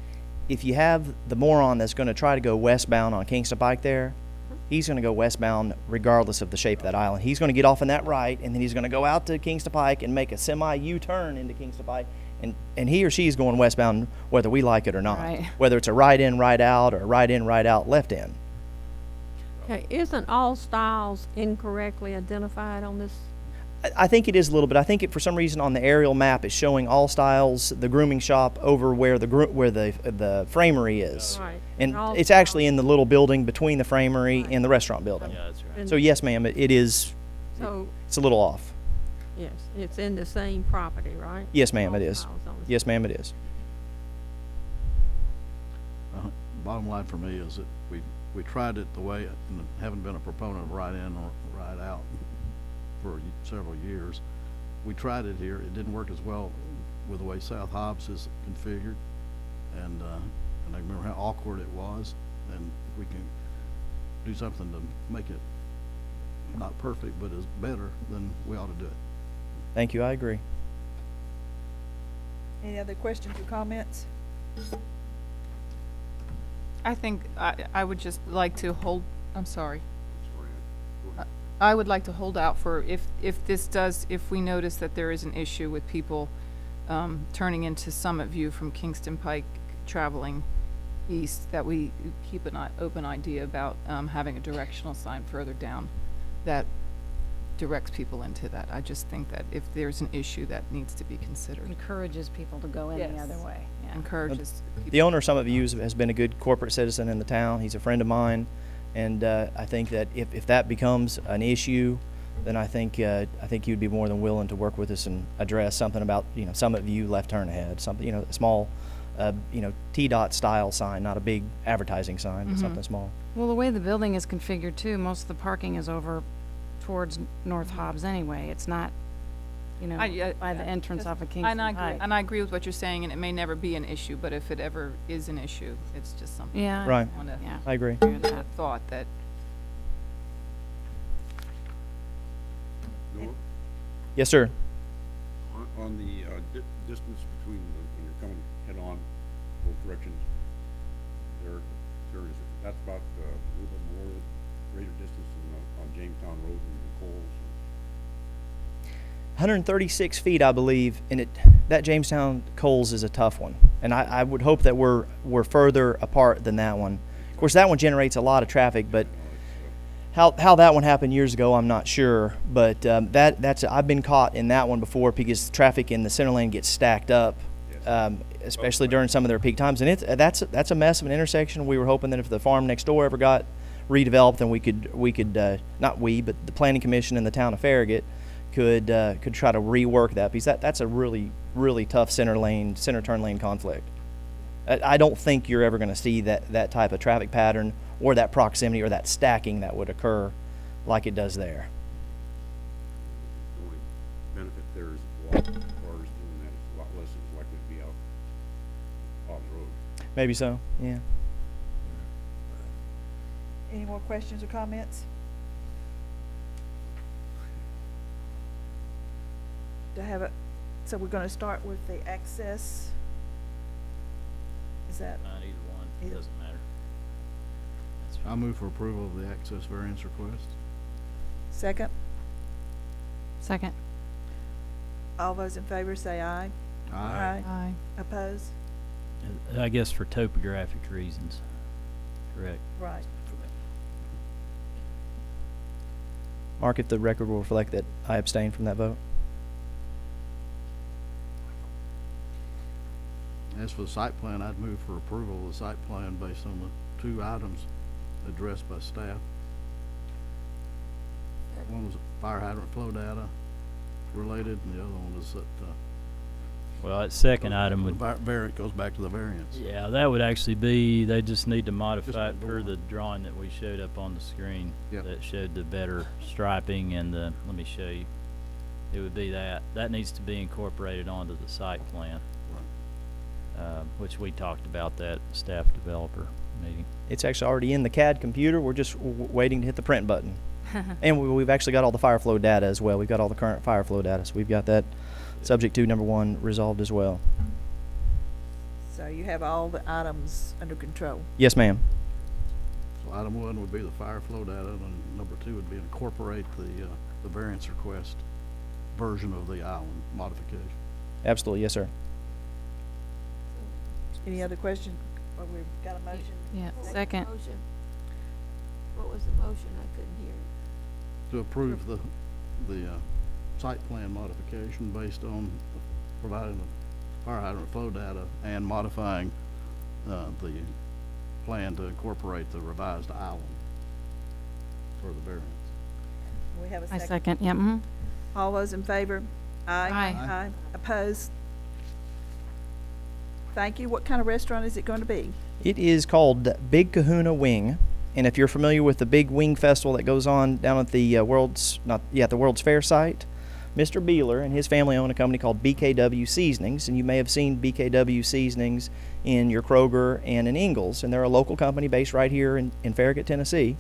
Speaker 9: if you have the moron that's going to try to go westbound on Kingston Pike there, he's going to go westbound regardless of the shape of that island. He's going to get off in that right, and then he's going to go out to Kingston Pike and make a semi U-turn into Kingston Pike, and he or she is going westbound whether we like it or not.
Speaker 11: Right.
Speaker 9: Whether it's a right in, right out, or a right in, right out, left in.
Speaker 7: Okay, isn't all styles incorrectly identified on this?
Speaker 9: I think it is a little bit. I think it, for some reason, on the aerial map, it's showing all styles, the grooming shop over where the framery is,
Speaker 7: Right.
Speaker 9: and
Speaker 7: all
Speaker 9: it's
Speaker 7: styles.
Speaker 9: actually in the little building between the framery
Speaker 7: Right.
Speaker 9: and the restaurant building.
Speaker 3: Yeah, that's right.
Speaker 7: And
Speaker 9: So yes, ma'am, it is.
Speaker 7: So,
Speaker 9: It's a little off.
Speaker 7: yes, it's in the same property, right?
Speaker 9: Yes, ma'am,
Speaker 7: All
Speaker 9: it is.
Speaker 7: styles on the
Speaker 9: Yes, ma'am, it is.
Speaker 1: Bottom line for me is that we tried it the way, and haven't been a proponent of right in or right out for several years. We tried it here. It didn't work as well with the way South Hobbs is configured, and I remember how awkward it was. And if we can do something to make it not perfect, but is better, then we ought to do it.
Speaker 9: Thank you. I agree.
Speaker 4: Any other questions or comments?
Speaker 5: I think I would just like to hold, I'm sorry. I would like to hold out for if we notice that there is an issue with people turning into Summit View from Kingston Pike traveling east, that we keep an open idea about having a directional sign further down that directs people into that. I just think that if there's an issue, that needs to be considered.
Speaker 11: Encourages people to go in the
Speaker 5: Yes.
Speaker 11: other way. Yeah.
Speaker 5: Encourages people.
Speaker 9: The owner of Summit Views has been a good corporate citizen in the town. He's a friend of mine, and I think that if that becomes an issue, then I think you'd be more than willing to work with us and address something about Summit View left turn ahead, something a small T-dot style sign, not a big advertising sign, but something small.
Speaker 11: Well, the way the building is configured too, most of the parking is over towards North Hobbs anyway. It's not, by the entrance off of Kingston Pike.
Speaker 5: And I agree with what you're saying, and it may never be an issue, but if it ever is an issue, it's just something.
Speaker 11: Yeah.
Speaker 9: Right.
Speaker 5: I want to
Speaker 11: Yeah.
Speaker 9: I agree.
Speaker 11: Agree with that.
Speaker 5: thought that
Speaker 12: Noah,
Speaker 9: Yes, sir.
Speaker 12: on the distance between when you're coming head-on both directions, there is, that's about a little bit more, greater distance than on Jamestown Road and Coles.
Speaker 9: 136 feet, I believe, and that Jamestown Coles is a tough one, and I would hope that we're further apart than that one. Of course, that one generates a lot of traffic, but how that one happened years ago, I'm not sure. But that's I've been caught in that one before because traffic in the center lane gets stacked up, especially during some of their peak times, and that's a mess of an intersection. We were hoping that if the farm next door ever got redeveloped, then we could not we, but the planning commission in the town of Farragut could try to rework that because that's a really, really tough center turn lane conflict. I don't think you're ever going to see that type of traffic pattern or that proximity or that stacking that would occur like it does there.
Speaker 12: The only benefit there is a lot of cars doing that, it's a lot less it's likely to be out Hobbs Road.
Speaker 9: Maybe so, yeah.
Speaker 4: Any more questions or comments? So we're gonna start with the access. Is that,
Speaker 3: Not either one,
Speaker 4: Either.
Speaker 3: doesn't matter. That's
Speaker 1: I
Speaker 3: fine.
Speaker 1: move for approval of the access variance request.
Speaker 4: second?
Speaker 11: Second.
Speaker 4: All those in favor say aye.
Speaker 5: Aye.
Speaker 4: Oppose?
Speaker 3: I guess for topographic reasons, correct.
Speaker 4: Right.
Speaker 9: Mark, if the record will reflect that I abstained from that vote.
Speaker 1: As for the site plan, I'd move for approval of the site plan based on the two items addressed by staff. One was fire hydrant flow data related, and the other one was that,
Speaker 3: Well, that second item would,
Speaker 1: variant goes back to the variance.
Speaker 3: yeah, that would actually be, they just need to modify it
Speaker 1: the
Speaker 3: per
Speaker 1: one.
Speaker 3: the drawing that we showed up on the screen.
Speaker 1: Yep.
Speaker 3: That showed the better striping and the, let me show you. It would be that needs to be incorporated onto the site plan. Which we talked about that staff developer meeting.
Speaker 9: It's actually already in the CAD computer. We're just waiting to hit the print button. And we've actually got all the fire flow data as well. We've got all the current fire flow data, so we've got that subject to number 1 resolved as well.
Speaker 4: So you have all the items under control.
Speaker 9: Yes, ma'am.
Speaker 1: So item one would be the fire flow data, and number two would be incorporate the variance request version of the island modification.
Speaker 9: Absolutely, yes, sir.
Speaker 4: Any other question? Well, we've got a motion.
Speaker 11: Yeah,
Speaker 7: What was the
Speaker 11: second.
Speaker 7: motion? What was the motion? I couldn't hear it.
Speaker 1: To approve the site plan modification based on providing the fire hydrant flow data and modifying the plan to incorporate the revised island for the variance.
Speaker 4: We have a
Speaker 11: I
Speaker 4: second.
Speaker 11: second, yeah, mm-hmm.
Speaker 4: All those in favor? Aye.
Speaker 11: Aye.
Speaker 4: Aye. Opposed? Thank you. What kind of restaurant is it going to be?
Speaker 9: It is called Big Kahuna Wing, and if you're familiar with the big wing festival that goes on down at the the World's Fair site, Mr. Beeler and his family own a company called BKW Seasonings, and you may have seen BKW Seasonings in your Kroger and in Ingalls, and they're a local company based right here in Farragut, Tennessee.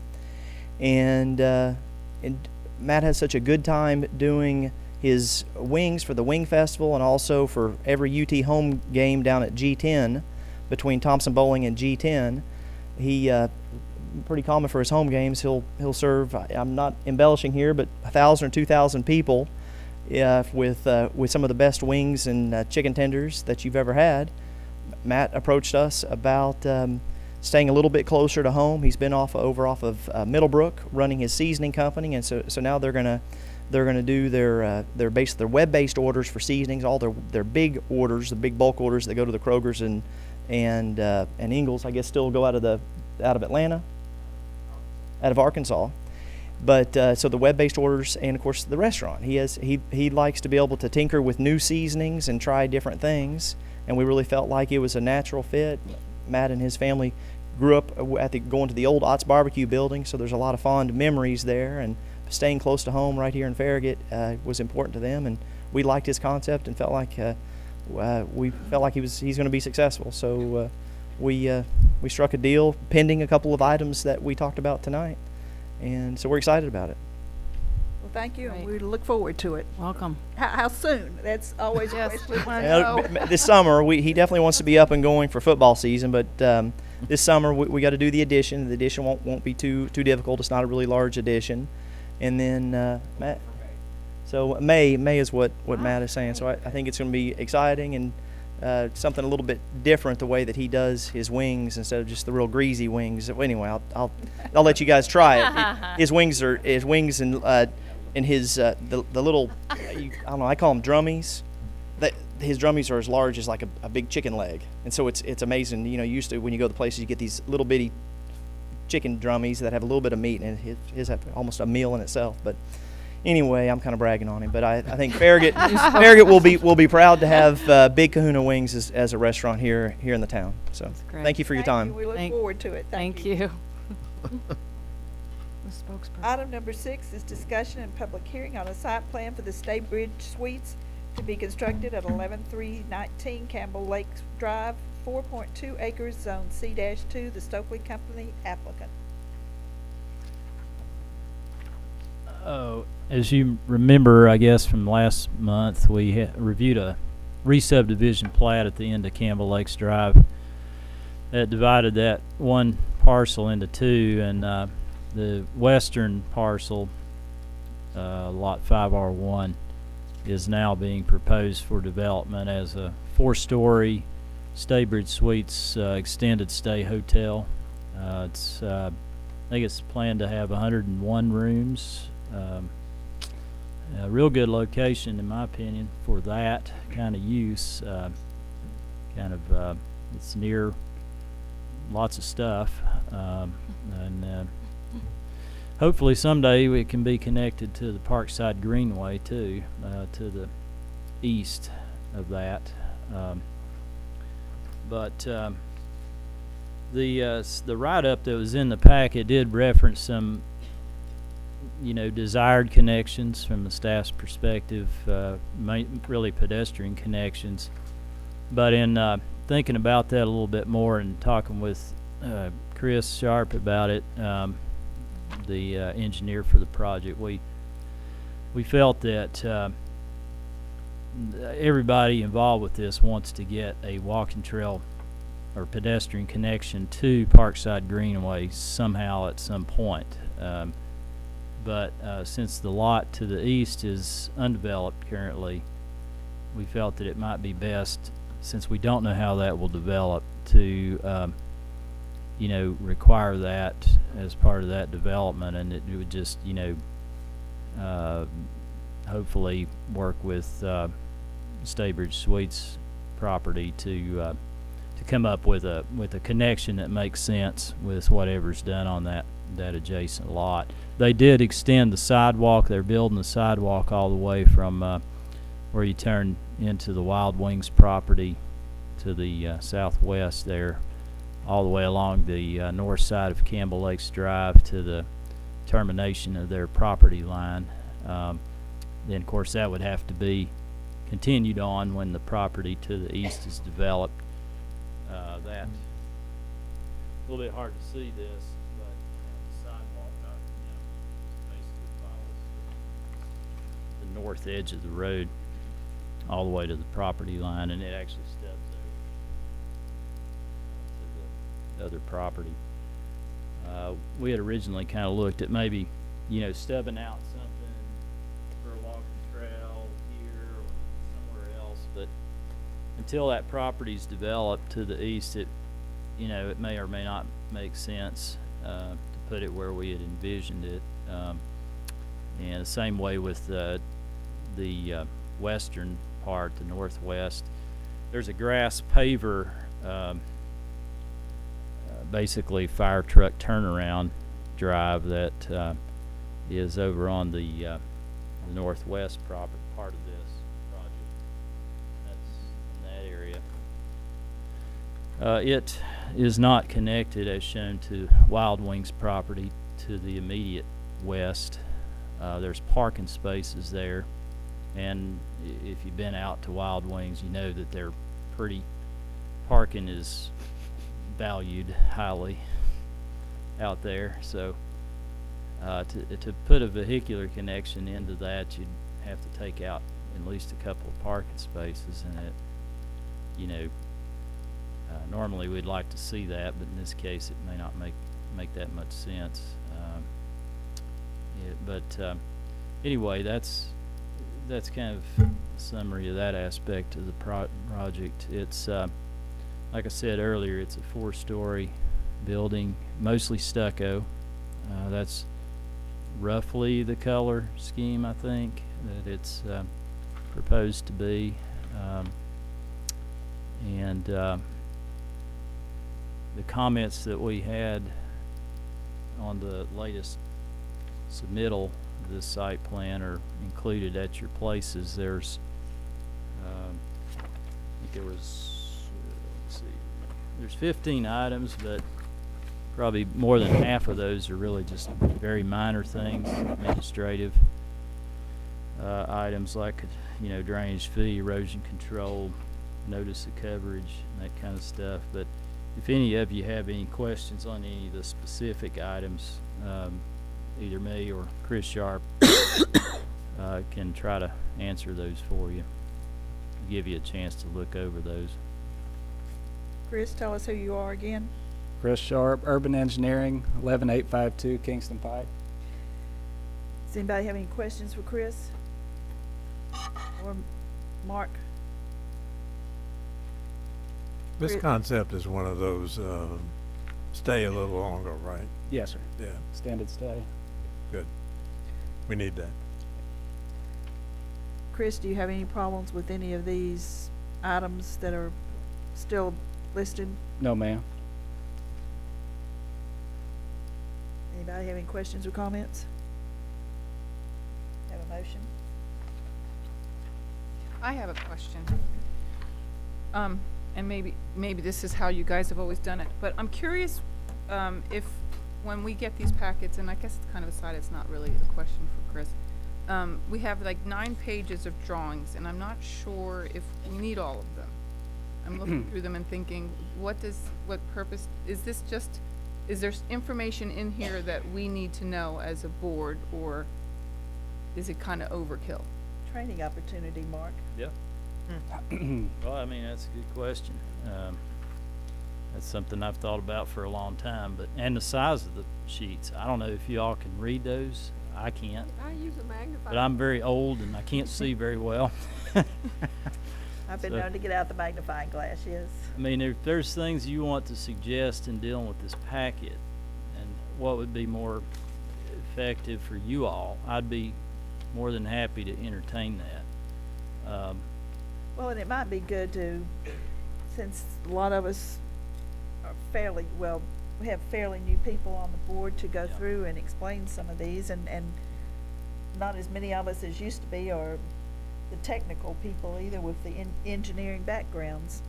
Speaker 9: And Matt has such a good time doing his wings for the Wing Festival and also for every UT home game down at G10 between Thompson Bowling and G10. He pretty common for his home games. He'll serve, I'm not embellishing here, but 1,000 or 2,000 people with some of the best wings and chicken tenders that you've ever had. Matt approached us about staying a little bit closer to home. He's been over off of Middlebrook, running his seasoning company, and so now they're gonna do their web-based orders for seasonings, all their big orders, the big bulk orders that go to the Krogers and Ingalls, I guess, still go out of Atlanta, out of Arkansas. But so the web-based orders, and of course the restaurant. He likes to be able to tinker with new seasonings and try different things, and we really felt like it was a natural fit. Matt and his family grew up going to the old Ott's Barbecue building, so there's a lot of fond memories there, and staying close to home right here in Farragut was important to them, and we liked his concept and felt like he's going to be successful. So we struck a deal pending a couple of items that we talked about tonight, and so we're excited about it.
Speaker 4: Well, thank you, and
Speaker 11: Great.
Speaker 4: we look forward to it.
Speaker 11: Welcome.
Speaker 4: How soon? That's always a
Speaker 11: Yes,
Speaker 4: question.
Speaker 11: we want to know.
Speaker 9: This summer, he definitely wants to be up and going for football season, but this summer we got to do the addition. The addition won't be too difficult. It's not a really large addition. And then Matt, so May is what Matt is saying. So I think it's going to be exciting and something a little bit different, the way that he does his wings instead of just the real greasy wings. Anyway, I'll let you guys try it. His wings and his the little, I don't know, I call them drummies. His drummies are as large as like a big chicken leg, and so it's amazing. You know, used to when you go to places, you get these little bitty chicken drummies that have a little bit of meat, and his have almost a meal in itself. But anyway, I'm kind of bragging on him, but I think Farragut will be proud to have Big Kahuna Wings as a restaurant here in the town. So
Speaker 11: great.
Speaker 9: thank you for your time.
Speaker 4: We look forward to it. Thank you.
Speaker 11: The spokesperson.
Speaker 4: Item number 6 is discussion and public hearing on a site plan for the Staybridge Suites to be constructed at 11319 Campbell Lake Drive, 4.2 acres, Zone C-2, the Stokely Company applicant.
Speaker 3: Oh, as you remember, I guess from last month, we reviewed a re-subdivision plat at the end of Campbell Lakes Drive that divided that one parcel into two, and the western parcel, lot 5R1, is now being proposed for development as a 4-story Staybridge Suites extended stay hotel. I think it's planned to have 101 rooms. A real good location, in my opinion, for that kind of use. It's near lots of stuff, and hopefully someday it can be connected to the Parkside Greenway too, to the east of that. But the write-up that was in the packet did reference some, desired connections from the staff's perspective, really pedestrian connections. But in thinking about that a little bit more and talking with Chris Sharp about it, the engineer for the project, we felt that everybody involved with this wants to get a walking trail or pedestrian connection to Parkside Greenway somehow at some point. But since the lot to the east is undeveloped currently, we felt that it might be best, since we don't know how that will develop, to you know, require that as part of that development, and it would just, you know, hopefully work with Staybridge Suites property to come up with a connection that makes sense with whatever's done on that adjacent lot. They did extend the sidewalk. They're building the sidewalk all the way from where you turn into the Wild Wings property to the southwest there, all the way along the north side of Campbell Lakes Drive to the termination of their property line. Then, of course, that would have to be continued on when the property to the east is developed. That a little bit hard to see this, but the sidewalk, you know, basically follows the north edge of the road all the way to the property line, and it actually stubs over to the other property. We had originally kind of looked at maybe, you know, stubbing out something for a walking trail here or somewhere else, but until that property's developed to the east, it, you know, it may or may not make sense to put it where we had envisioned it. And the same way with the western part, the northwest. There's a grass paver, basically fire truck turnaround drive that is over on the northwest part of this project. That's in that area. It is not connected, as shown, to Wild Wings property to the immediate west. There's parking spaces there, and if you've been out to Wild Wings, you know that they're pretty, parking is valued highly out there. So to put a vehicular connection into that, you'd have to take out at least a couple of parking spaces, and it, you know, normally we'd like to see that, but in this case it may not make that much sense. Anyway, that's kind of a summary of that aspect of the project. It's like I said earlier, it's a 4-story building, mostly stucco. That's roughly the color scheme, I think, that it's proposed to be. The comments that we had on the latest submittal of this site plan are included at your places. There's, I think there was, let's see, there's 15 items, but probably more than half of those are really just very minor things, administrative items like, you know, drainage fee, erosion control, notice of coverage, and that kind of stuff. But if any of you have any questions on any of the specific items, either me or Chris Sharp can try to answer those for you, give you a chance to look over those.
Speaker 4: Chris, tell us who you are again.
Speaker 8: Chris Sharp, Urban Engineering, 11852 Kingston Pike.
Speaker 4: Does anybody have any questions for Chris or Mark?
Speaker 2: This concept is one of those, stay a little longer, right?
Speaker 8: Yes, sir.
Speaker 2: Yeah,
Speaker 8: Standard stay.
Speaker 2: good. We need that.
Speaker 4: Chris, do you have any problems with any of these items that are still listed?
Speaker 8: No, ma'am.
Speaker 4: Anybody have any questions or comments? Have a motion?
Speaker 5: I have a question. And maybe this is how you guys have always done it, but I'm curious if when we get these packets, and I guess it's kind of a side, it's not really a question for Chris. We have like 9 pages of drawings, and I'm not sure if we need all of them. I'm looking through them and thinking, what purpose, is there information in here that we need to know as a board, or is it kind of overkill?
Speaker 4: Training opportunity, Mark.
Speaker 3: Yeah. Well, I mean, that's a good question. That's something I've thought about for a long time, and the size of the sheets. I don't know if you all can read those. I can't.
Speaker 7: I use a magnifying.
Speaker 3: But I'm very old and I can't see very well.
Speaker 4: I've been
Speaker 3: So-
Speaker 4: known to get out the magnifying glass, yes.
Speaker 3: I mean, if there's things you want to suggest in dealing with this packet and what would be more effective for you all, I'd be more than happy to entertain that.
Speaker 4: Well, and it might be good to, since a lot of us are fairly, well, we have fairly new people on the board, to go
Speaker 3: Yeah.
Speaker 4: through and explain some of these, and not as many of us as used to be are the technical people either with the engineering backgrounds.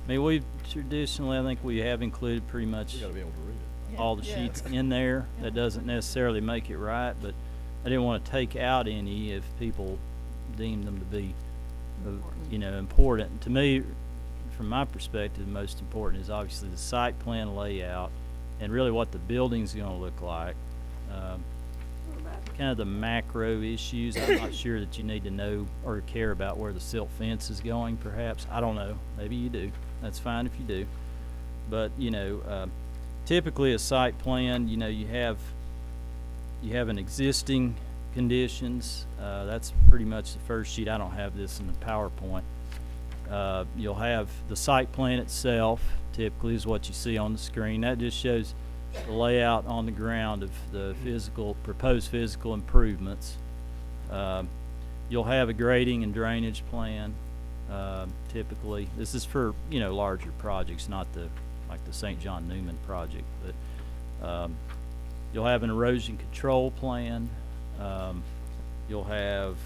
Speaker 3: I mean, we traditionally, I think we have included pretty much
Speaker 1: You gotta be able to read it.
Speaker 3: all the
Speaker 4: Yeah.
Speaker 3: sheets in there. That doesn't necessarily make it right, but I didn't want to take out any if people deemed them to be, important. To me, from my perspective, the most important is obviously the site plan layout and really what the building's going to look like. Kind of the macro issues. I'm not sure that you need to know or care about where the silt fence is going, perhaps. I don't know. Maybe you do. That's fine if you do. But, typically a site plan, you have an existing conditions. That's pretty much the first sheet. I don't have this in the PowerPoint. You'll have the site plan itself, typically is what you see on the screen. That just shows the layout on the ground of the proposed physical improvements. You'll have a grading and drainage plan, typically. This is for, larger projects, not like the St. John Newman project, but you'll have an erosion control plan. You'll have,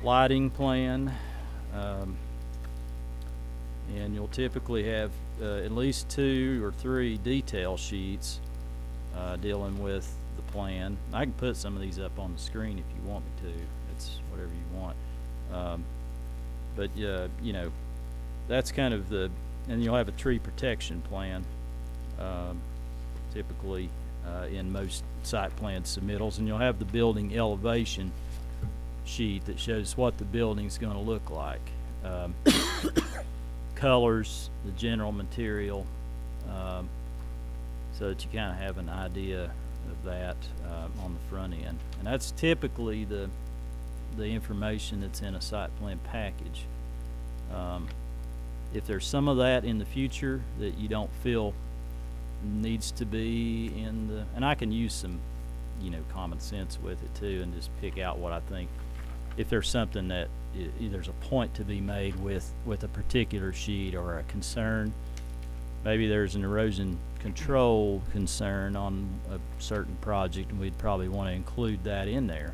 Speaker 3: lighting plan, and you'll typically have at least 2 or 3 detail sheets dealing with the plan. I can put some of these up on the screen if you want me to. It's whatever you want. But that's kind of and you'll have a tree protection plan, typically in most site plan submittals, and you'll have the building elevation sheet that shows what the building's going to look like. Colors, the general material, so that you kind of have an idea of that on the front end. And that's typically the information that's in a site plan package. If there's some of that in the future that you don't feel needs to be and I can use some, common sense with it too, and just pick out what I think. If there's something that there's a point to be made with a particular sheet or a concern, maybe there's an erosion control concern on a certain project, and we'd probably want to include that in there,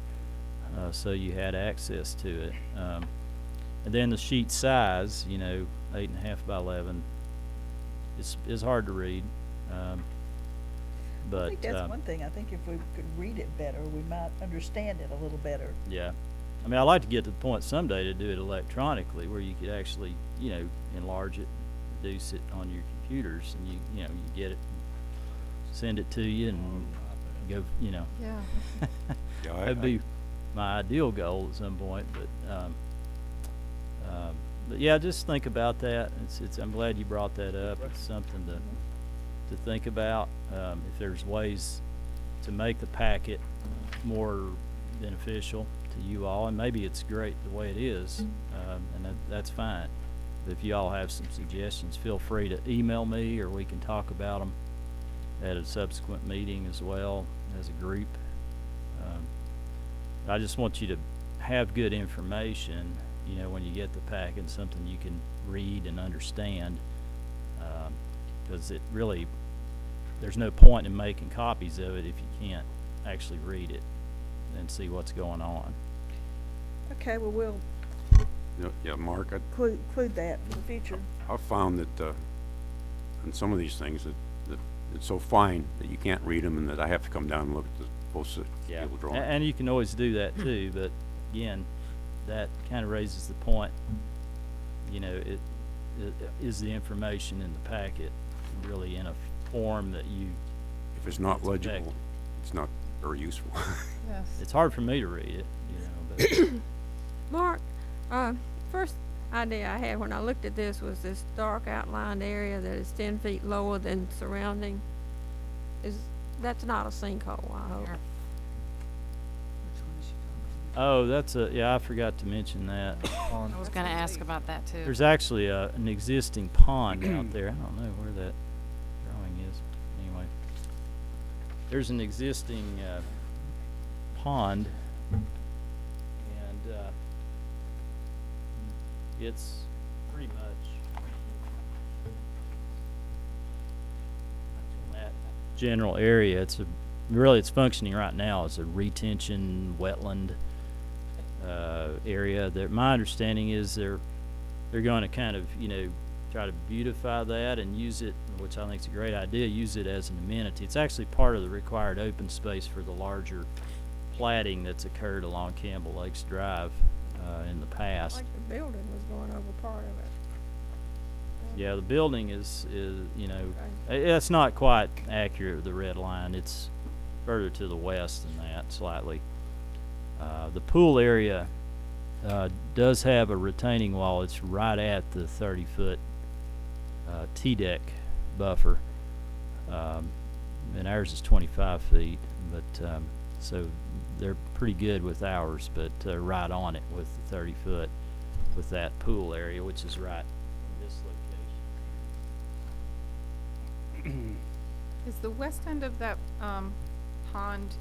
Speaker 3: so you had access to it. And then the sheet size, 8.5 by 11, is hard to read. But
Speaker 4: I think that's one thing. I think if we could read it better, we might understand it a little better.
Speaker 3: yeah. I mean, I'd like to get to the point someday to do it electronically, where you could actually, enlarge it, reduce it on your computers, and you get it, send it to you, and go,
Speaker 5: Yeah.
Speaker 12: Yeah,
Speaker 3: that'd be my ideal goal at some point. But yeah, just think about that. I'm glad you brought that up. It's something to think about. If there's ways to make the packet more beneficial to you all, and maybe it's great the way it is, and that's fine. But if you all have some suggestions, feel free to email me, or we can talk about them at a subsequent meeting as well as a group. I just want you to have good information, when you get the packet, something you can read and understand, because there's no point in making copies of it if you can't actually read it and see what's going on.
Speaker 4: Okay, well, we'll
Speaker 12: Yeah, Mark,
Speaker 4: include that for the future.
Speaker 12: I've found that on some of these things that it's so fine that you can't read them, and that I have to come down and look at the
Speaker 3: Yeah,
Speaker 12: table drawing.
Speaker 3: and you can always do that too, but again, that kind of raises the point, it is the information in the packet really in a form that
Speaker 12: If it's not
Speaker 3: it's
Speaker 12: legible,
Speaker 3: objective.
Speaker 12: it's not very useful.
Speaker 5: Yes.
Speaker 3: It's hard for me to read it, but
Speaker 7: Mark, first, idea I had when I looked at this was this dark outlined area that is 10 feet lower than surrounding. That's not a sinkhole, I hope.
Speaker 3: Oh, that's yeah, I forgot to mention that.
Speaker 11: I was gonna ask about that too.
Speaker 3: There's actually an existing pond out there. I don't know where that drawing is. Anyway, there's an existing pond, and it's pretty much in that general area. It's functioning right now as a retention wetland area. My understanding is they're going to kind of, try to beautify that and use it, which I think is a great idea, use it as an amenity. It's actually part of the required open space for the larger platting that's occurred along Campbell Lakes Drive in the past.
Speaker 7: Like the building was going over part of it.
Speaker 3: Yeah, the building is it's not quite accurate with the red line. It's further to the west than that, slightly. The pool area does have a retaining wall. It's right at the 30-foot T-deck buffer, and ours is 25 feet. But so they're pretty good with ours, but right on it with the 30-foot with that pool area, which is right in this location.
Speaker 5: Is the west end of that pond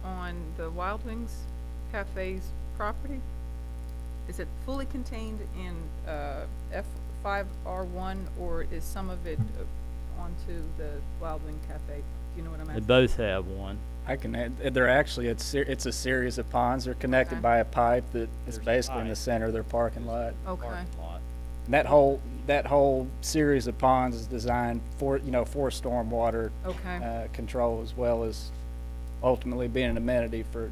Speaker 5: on the Wild Wings Cafe's property? Is it fully contained in F5R1, or is some of it onto the Wild Wing Cafe? Do you know what I'm
Speaker 3: They
Speaker 5: asking?
Speaker 3: both have one.
Speaker 8: I can add, they're actually, it's a series of ponds. They're connected
Speaker 5: Okay.
Speaker 8: by a pipe that is
Speaker 3: There's a
Speaker 8: basically in the
Speaker 3: pipe.
Speaker 8: center of their parking lot.
Speaker 5: Okay.
Speaker 3: Parking lot.
Speaker 8: And that whole series of ponds is designed for stormwater
Speaker 5: Okay.
Speaker 8: control, as well as ultimately being an amenity for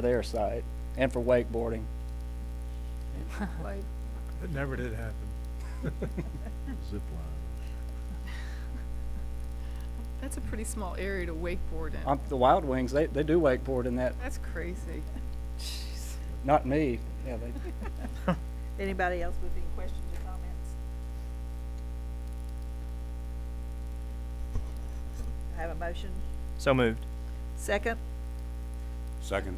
Speaker 8: their site and for wakeboarding.
Speaker 7: Like,
Speaker 2: It never did happen.
Speaker 1: Zip line.
Speaker 5: That's a pretty small area to wakeboard in.
Speaker 8: The Wild Wings, they do wakeboard in that.
Speaker 5: That's crazy. Jeez.
Speaker 8: Not me. Yeah, they.
Speaker 4: Anybody else with any questions or comments? I have a motion.
Speaker 9: So moved.
Speaker 4: Second.
Speaker 12: Second.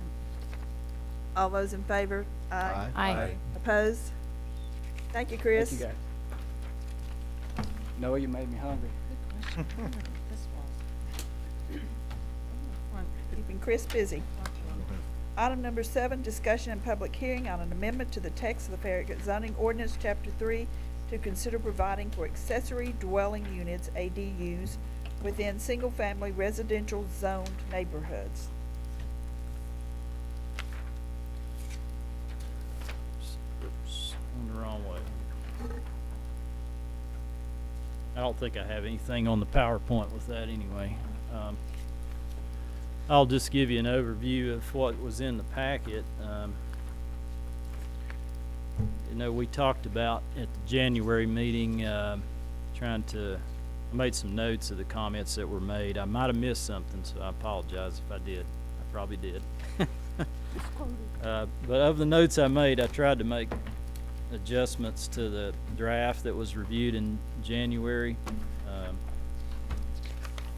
Speaker 4: All those in favor?
Speaker 1: Aye.
Speaker 11: Aye.
Speaker 4: Opposed? Thank you, Chris.
Speaker 8: Thank you, guys. Noah, you made me hungry.
Speaker 4: Keeping Chris busy. Item number 7, discussion and public hearing on an amendment to the text of the Farragut zoning ordinance, chapter 3, to consider providing for accessory dwelling units, ADUs, within single-family residential zoned neighborhoods.
Speaker 3: Oops, on the wrong way. I don't think I have anything on the PowerPoint with that anyway. I'll just give you an overview of what was in the packet. We talked about at the January meeting, I made some notes of the comments that were made. I might have missed something, so I apologize if I did. I probably did. But of the notes I made, I tried to make adjustments to the draft that was reviewed in January.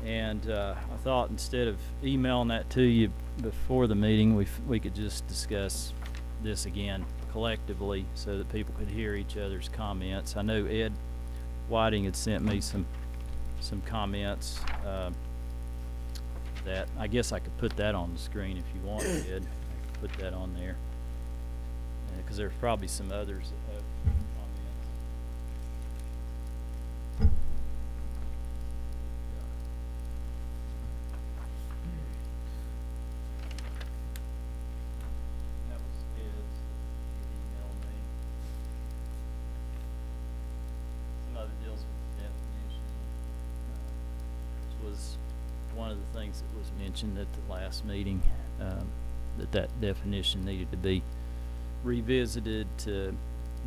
Speaker 3: I thought instead of emailing that to you before the meeting, we could just discuss this again collectively so that people could hear each other's comments. I know Ed Whiting had sent me some comments that I guess I could put that on the screen if you want, Ed. I could put that on there because there's probably some others that have comments. That was Ed's. He emailed me. Some other deals with the definition, which was one of the things that was mentioned at the last meeting, that definition needed to be revisited to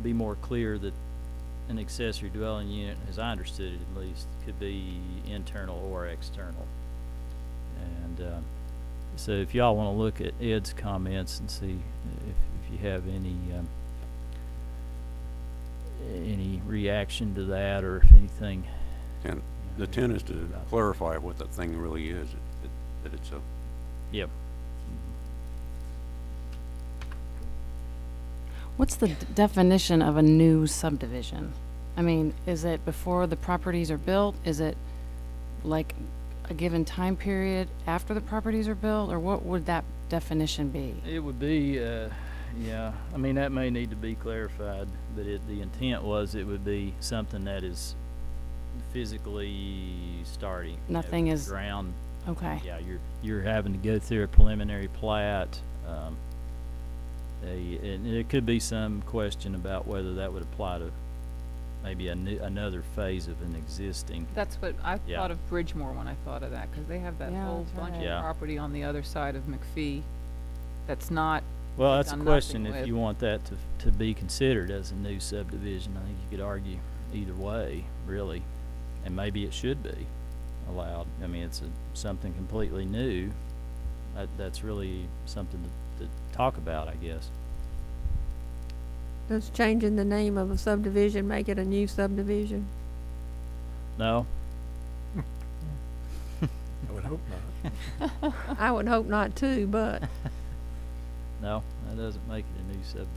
Speaker 3: be more clear that an accessory dwelling unit, as I understood it at least, could be internal or external. And so if y'all want to look at Ed's comments and see if you have any any reaction to that, or if anything.
Speaker 12: And the intent is to clarify what that thing really is, that it's a,
Speaker 3: Yep.
Speaker 11: What's the definition of a new subdivision? I mean, is it before the properties are built? Is it like a given time period after the properties are built, or what would that definition be?
Speaker 3: It would be, yeah, I mean, that may need to be clarified, but the intent was it would be something that is physically starting. you know,
Speaker 11: Nothing is-
Speaker 3: Ground,
Speaker 11: Okay.
Speaker 3: yeah, you're having to go through a preliminary plat. And it could be some question about whether that would apply to maybe another phase of an existing.
Speaker 5: That's what I
Speaker 3: Yeah.
Speaker 5: thought of Bridgemore when I thought of that, because they have that
Speaker 11: Yeah,
Speaker 5: whole
Speaker 11: that's
Speaker 5: bunch
Speaker 11: right.
Speaker 5: of
Speaker 3: Yeah.
Speaker 5: property on the other side of McPhee that's not,
Speaker 3: Well,
Speaker 5: they've
Speaker 3: that's a
Speaker 5: done
Speaker 3: question,
Speaker 5: nothing
Speaker 3: if
Speaker 5: with.
Speaker 3: you want that to be considered as a new subdivision. I think you could argue either way, really, and maybe it should be allowed. I mean, it's something completely new. That's really something to talk about, I guess.
Speaker 7: Does changing the name of a subdivision make it a new subdivision?
Speaker 3: No?
Speaker 2: I would hope not.
Speaker 7: I would hope not too, but
Speaker 3: No, that doesn't make it a new subdivision.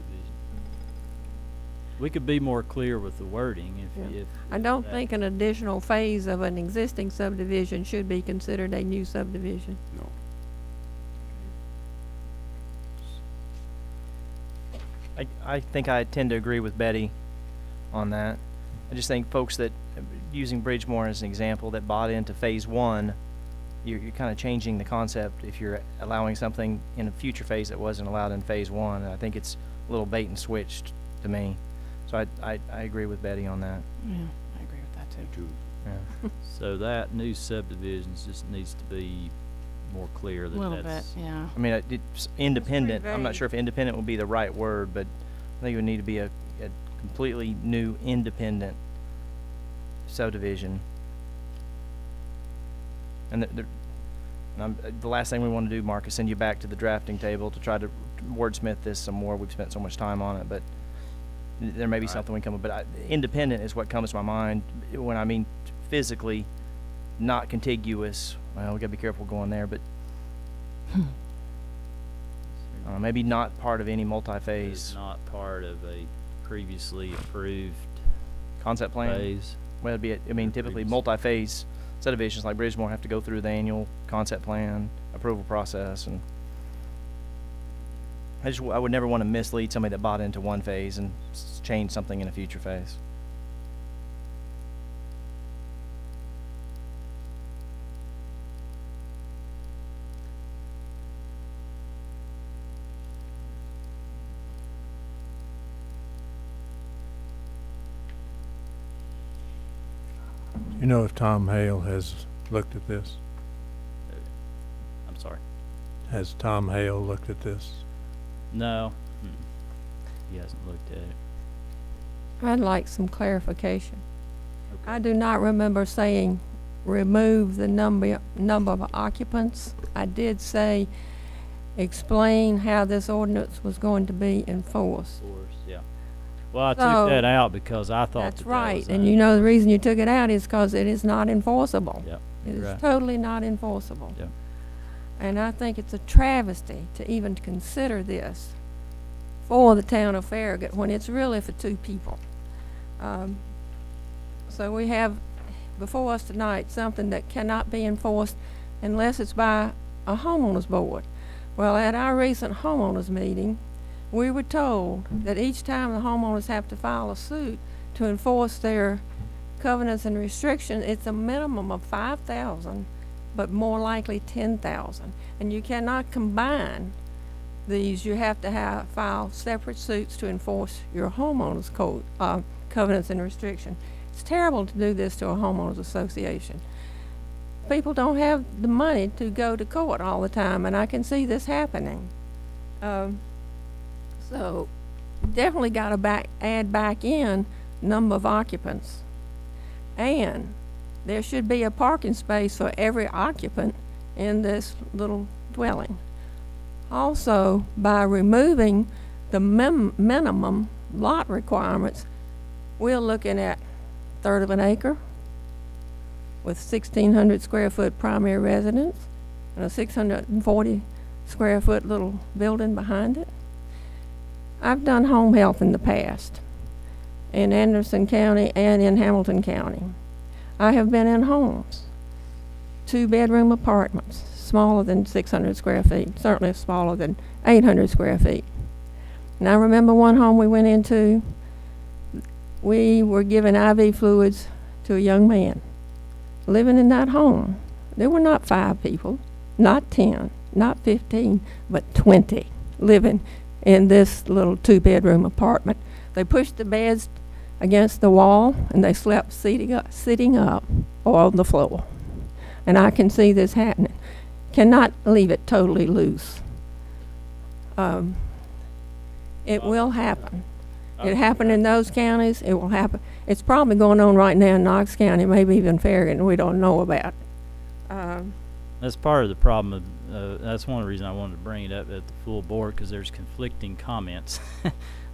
Speaker 3: We could be more clear with the wording
Speaker 7: Yeah.
Speaker 3: if.
Speaker 7: I don't
Speaker 3: that-
Speaker 7: think an additional phase of an existing subdivision should be considered a new subdivision.
Speaker 12: no.
Speaker 9: I think I tend to agree with Betty on that. I just think folks that, using Bridgemore as an example, that bought into phase one, you're kind of changing the concept if you're allowing something in a future phase that wasn't allowed in phase one. I think it's a little bait and switched to me. So I agree with Betty on that.
Speaker 11: Yeah, I agree with that too.
Speaker 12: Too.
Speaker 9: Yeah.
Speaker 3: So that new subdivisions just needs to be more clear
Speaker 11: A
Speaker 3: that
Speaker 11: little bit,
Speaker 3: that's.
Speaker 11: yeah.
Speaker 9: I mean, it's independent. I'm not
Speaker 7: vague.
Speaker 9: sure if independent would be the right word, but I think it would need to be a completely new independent subdivision. And the last thing we want to do, Mark, is send you back to the drafting table to try to wordsmith this some more. We've spent so much time on it, but there may be
Speaker 3: All right.
Speaker 9: something we come up. But independent is what comes to my mind when I mean physically not contiguous. Well, we gotta be careful going there, but maybe not part of any
Speaker 3: Is
Speaker 9: multi-phase
Speaker 3: not part of a previously approved
Speaker 9: concept plan.
Speaker 3: phase.
Speaker 9: Well, it'd be, I mean, typically
Speaker 3: Previous.
Speaker 9: multi-phase subdivisions like Bridgemore have to go through the annual concept plan approval process, and I would never want to mislead somebody that bought into one phase and change something in a future phase.
Speaker 2: You know if Tom Hale has looked at this?
Speaker 3: I'm sorry.
Speaker 2: Has Tom Hale looked at this?
Speaker 3: No. He hasn't looked at it.
Speaker 7: I'd like some clarification.
Speaker 3: Okay.
Speaker 7: I do not remember saying remove the number of occupants. I did say explain how this ordinance was going to be enforced.
Speaker 3: Of course, yeah. Well, I
Speaker 7: So,
Speaker 3: took that out because I thought
Speaker 7: That's
Speaker 3: that
Speaker 7: right,
Speaker 3: was
Speaker 7: and you know the reason you took it out is because it is not enforceable.
Speaker 3: Yep,
Speaker 7: It
Speaker 3: you're
Speaker 7: is
Speaker 3: right.
Speaker 7: totally not enforceable.
Speaker 3: Yep.
Speaker 7: And I think it's a travesty to even consider this for the town of Farragut when it's really for two people. So we have before us tonight something that cannot be enforced unless it's by a homeowners board. Well, at our recent homeowners meeting, we were told that each time the homeowners have to file a suit to enforce their covenants and restrictions, it's a minimum of $5,000, but more likely $10,000. And you cannot combine these. You have to file separate suits to enforce your homeowners code, covenants and restriction. It's terrible to do this to a homeowners association. People don't have the money to go to court all the time, and I can see this happening. So definitely got to add back in number of occupants. And there should be a parking space for every occupant in this little dwelling. Also, by removing the minimum lot requirements, we're looking at third of an acre with 1,600 square foot primary residence and a 640 square foot little building behind it. I've done home health in the past in Anderson County and in Hamilton County. I have been in homes, 2-bedroom apartments, smaller than 600 square feet, certainly smaller than 800 square feet. And I remember one home we went into, we were giving IV fluids to a young man living in that home. There were not 5 people, not 10, not 15, but 20 living in this little 2-bedroom apartment. They pushed the beds against the wall and they slept sitting up or on the floor. And I can see this happening. Cannot leave it totally loose. It will happen. It happened in those counties. It will happen. It's probably going on right now in Knox County, maybe even Farragut, and we don't know about.
Speaker 3: That's part of the problem. That's one of the reasons I wanted to bring it up at the full board, because there's conflicting comments.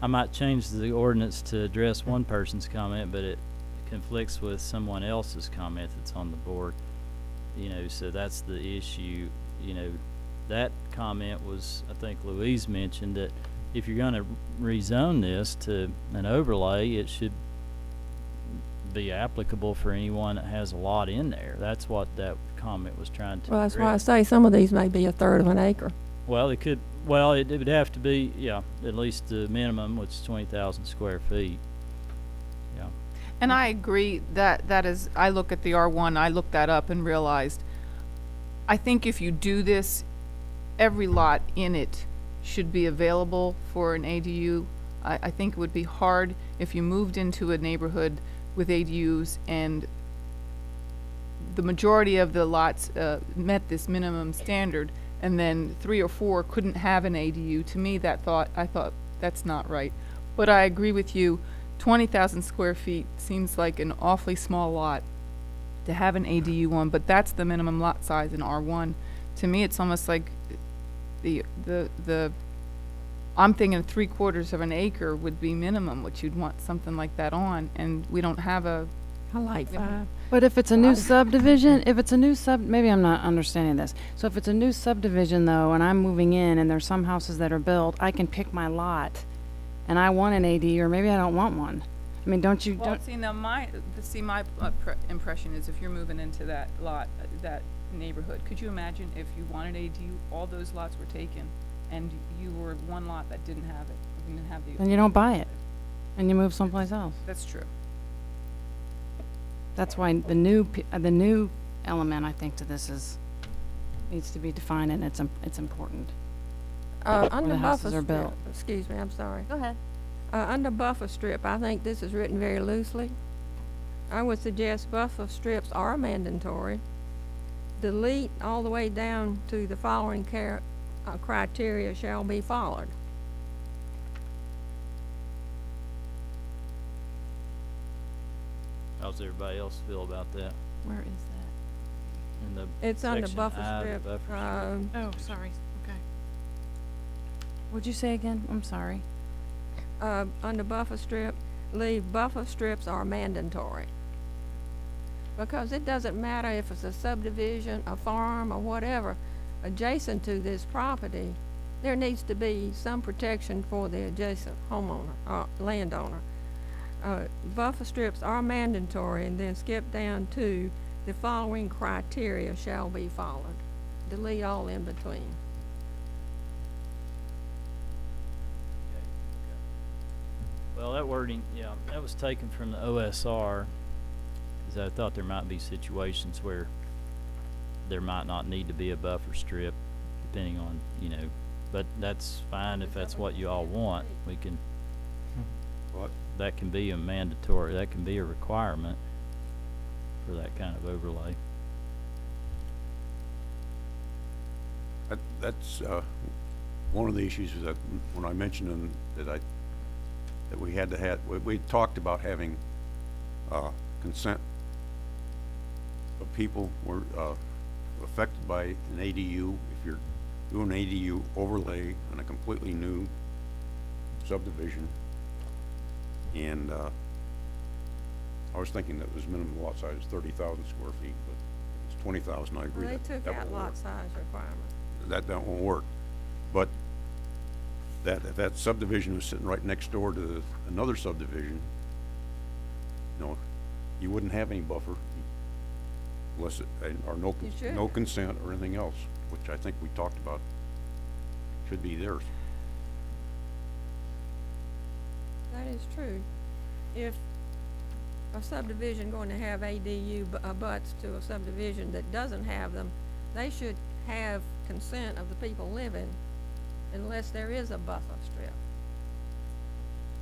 Speaker 3: I might change the ordinance to address one person's comment, but it conflicts with someone else's comment that's on the board. You know, so that's the issue. You know, that comment was, I think Louise mentioned that if you're going to rezone this to an overlay, it should be applicable for anyone that has a lot in there. That's what that comment was trying to
Speaker 7: Well, that's why I
Speaker 3: address.
Speaker 7: say some of these may be a third of an acre.
Speaker 3: Well, it could. Well, it would have to be, yeah, at least the minimum, which is 20,000 square feet. Yeah.
Speaker 5: And I agree that is, I look at the R1, I looked that up and realized, I think if you do this, every lot in it should be available for an ADU. I think it would be hard if you moved into a neighborhood with ADUs and the majority of the lots met this minimum standard, and then 3 or 4 couldn't have an ADU. To me, I thought that's not right. But I agree with you, 20,000 square feet seems like an awfully small lot to have an ADU on, but that's the minimum lot size in R1. To me, it's almost like I'm thinking 3/4 of an acre would be minimum, which you'd want something like that on, and we don't have a.
Speaker 7: I like 5.
Speaker 11: But if it's a new subdivision, maybe I'm not understanding this. So if it's a new subdivision though, and I'm moving in and there's some houses that are built, I can pick my lot and I want an AD, or maybe I don't want one. I mean, don't you,
Speaker 5: Well, see, now my impression is if you're moving into that lot, that neighborhood, could you imagine if you wanted ADU, all those lots were taken, and you were one lot that didn't have it, didn't have the.
Speaker 11: then you don't buy it and you move someplace else.
Speaker 5: That's true.
Speaker 11: That's why the new element, I think, to this needs to be defined, and it's important.
Speaker 7: Under
Speaker 11: the houses
Speaker 7: buffer
Speaker 11: are
Speaker 7: strip,
Speaker 11: built.
Speaker 7: excuse me, I'm sorry.
Speaker 11: Go ahead.
Speaker 7: Under buffer strip, I think this is written very loosely. I would suggest buffer strips are mandatory. Delete all the way down to the following criteria shall be followed.
Speaker 3: How's everybody else feel about that?
Speaker 11: Where is that?
Speaker 3: In the
Speaker 7: It's under
Speaker 3: section
Speaker 7: buffer
Speaker 3: I, the
Speaker 7: strip.
Speaker 3: buffer strip.
Speaker 11: Oh, sorry. Okay. What'd you say again? I'm sorry.
Speaker 7: Under buffer strip, leave buffer strips are mandatory. Because it doesn't matter if it's a subdivision, a farm, or whatever, adjacent to this property, there needs to be some protection for the adjacent homeowner, landowner. Buffer strips are mandatory, and then skip down to the following criteria shall be followed. Delete all in between.
Speaker 3: Well, that wording, yeah, that was taken from the OSR, because I thought there might be situations where there might not need to be a buffer strip, depending on, you know, but that's fine if that's what you all want. We can,
Speaker 12: What?
Speaker 3: that can be a mandatory, that can be a requirement for that kind of overlay.
Speaker 12: That's one of the issues that when I mentioned that we had to have, we talked about having consent of people were affected by an ADU. If you're doing an ADU overlay on a completely new subdivision, and I was thinking that was minimum lot size 30,000 square feet, but it's 20,000, I agree.
Speaker 7: Well, they
Speaker 12: that-
Speaker 7: took
Speaker 12: that
Speaker 7: out
Speaker 12: won't work.
Speaker 7: lot size requirement.
Speaker 12: That won't work. But if that subdivision was sitting right next door to another subdivision, you wouldn't have any buffer unless, or no,
Speaker 7: You should.
Speaker 12: no consent or anything else, which I think we talked about should be theirs.
Speaker 7: That is true. If a subdivision going to have ADU abuts to a subdivision that doesn't have them, they should have consent of the people living unless there is a buffer strip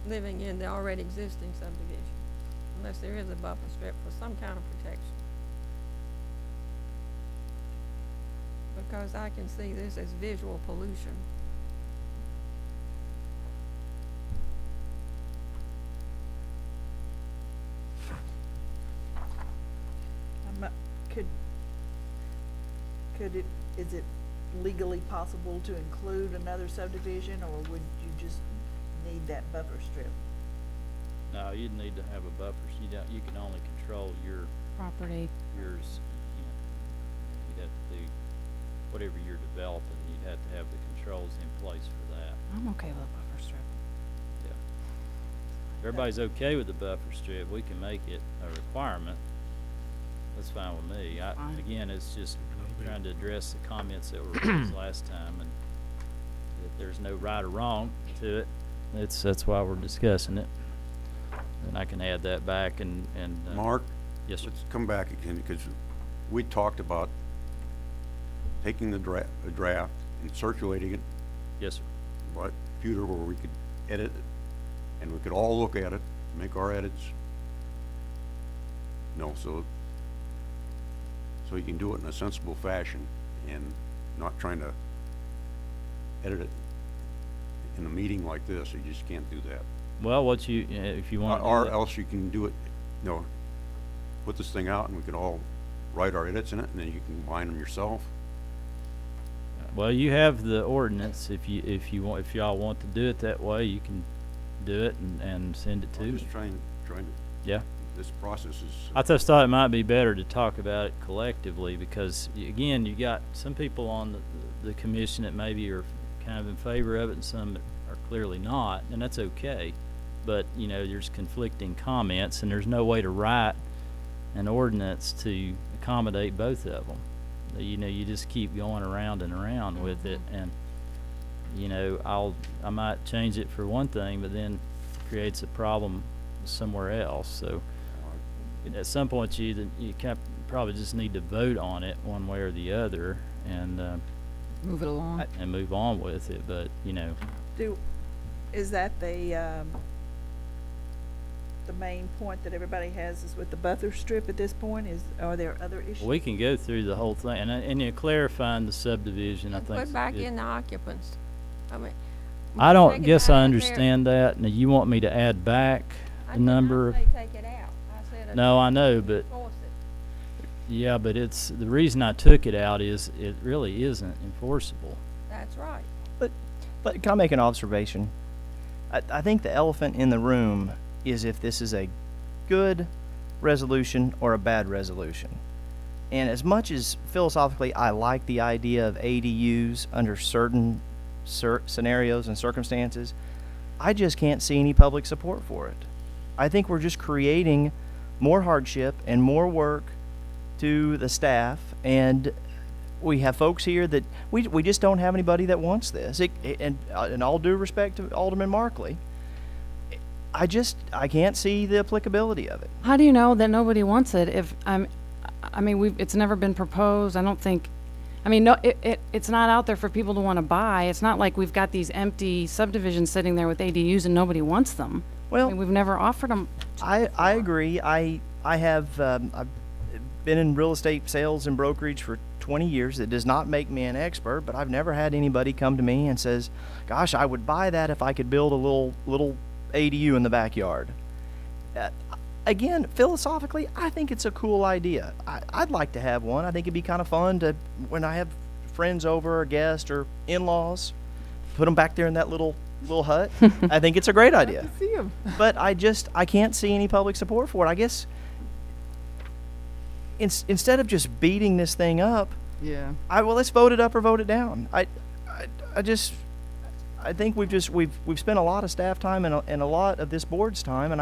Speaker 7: living in the already existing subdivision, unless there is a buffer strip for some kind of protection. Because I can see this as visual pollution.
Speaker 4: Is it legally possible to include another subdivision, or would you just need that buffer strip?
Speaker 3: No, you'd need to have a buffer. You can only control
Speaker 11: Property.
Speaker 3: yours. You'd have to do whatever you're developing. You'd have to have the controls in place for that.
Speaker 11: I'm okay with a buffer strip.
Speaker 3: Yeah. If everybody's okay with the buffer strip, we can make it a requirement. That's fine with me.
Speaker 11: Fine.
Speaker 3: Again, it's just trying to address the comments that were raised last time, and that there's no right or wrong to it. That's why we're discussing it. And I can add that back and
Speaker 12: Mark?
Speaker 3: yes, sir.
Speaker 12: Let's come back again, because we talked about taking the draft and circulating it
Speaker 3: Yes, sir.
Speaker 12: by computer where we could edit it, and we could all look at it, make our edits. So you can do it in a sensible fashion and not trying to edit it in a meeting like this. You just can't do that.
Speaker 3: Well, if you want
Speaker 12: Or
Speaker 3: to
Speaker 12: else you can do it, put this thing out and we could all write our edits in it, and then you can combine them yourself.
Speaker 3: well, you have the ordinance. If y'all want to do it that way, you can do it and send it to
Speaker 12: I'm
Speaker 3: me.
Speaker 12: just trying to,
Speaker 3: Yeah.
Speaker 12: this process is.
Speaker 3: I just thought it might be better to talk about it collectively, because again, you got some people on the commission that maybe are kind of in favor of it and some that are clearly not, and that's okay. But, there's conflicting comments, and there's no way to write an ordinance to accommodate both of them. You just keep going around and around with it, and, I might change it for one thing, but then creates a problem somewhere else. So at some point, you probably just need to vote on it one way or the other, and
Speaker 5: Move it along.
Speaker 3: move on with it. But
Speaker 4: Is that the main point that everybody has is with the buffer strip at this point? Are there other issues?
Speaker 3: we can go through the whole thing, and clarifying the subdivision, I think.
Speaker 7: Put back
Speaker 3: is-
Speaker 7: in the occupants. I mean.
Speaker 3: I don't
Speaker 7: take it
Speaker 3: guess
Speaker 7: out
Speaker 3: I
Speaker 7: of there.
Speaker 3: understand that. Now, you want me to add back
Speaker 7: I
Speaker 3: the
Speaker 7: did not
Speaker 3: number?
Speaker 7: say take it out. I said.
Speaker 3: No, I know, but
Speaker 7: Enforce it.
Speaker 3: yeah, but the reason I took it out is it really isn't enforceable.
Speaker 7: That's right.
Speaker 9: But can I make an observation? I think the elephant in the room is if this is a good resolution or a bad resolution. And as much as philosophically I like the idea of ADUs under certain scenarios and circumstances, I just can't see any public support for it. I think we're just creating more hardship and more work to the staff, and we have folks here that we just don't have anybody that wants this. And in all due respect to Alderman Markley, I can't see the applicability of it.
Speaker 11: How do you know that nobody wants it if it's never been proposed? I don't think, no, it's not out there for people to want to buy. It's not like we've got these empty subdivisions sitting there with ADUs and nobody wants them.
Speaker 9: Well,
Speaker 11: We've never offered them.
Speaker 9: I agree. I have I've been in real estate sales and brokerage for 20 years. It does not make me an expert, but I've never had anybody come to me and says, "Gosh, I would buy that if I could build a little ADU in the backyard." Again, philosophically, I think it's a cool idea. I'd like to have one. I think it'd be kind of fun to, when I have friends over or guests or in-laws, put them back there in that little hut. I think it's a great idea.
Speaker 5: See 'em.
Speaker 9: But I can't see any public support for it. I guess instead of just beating this thing up,
Speaker 5: Yeah.
Speaker 9: let's vote it up or vote it down. I think we've spent a lot of staff time and a lot of this board's time, and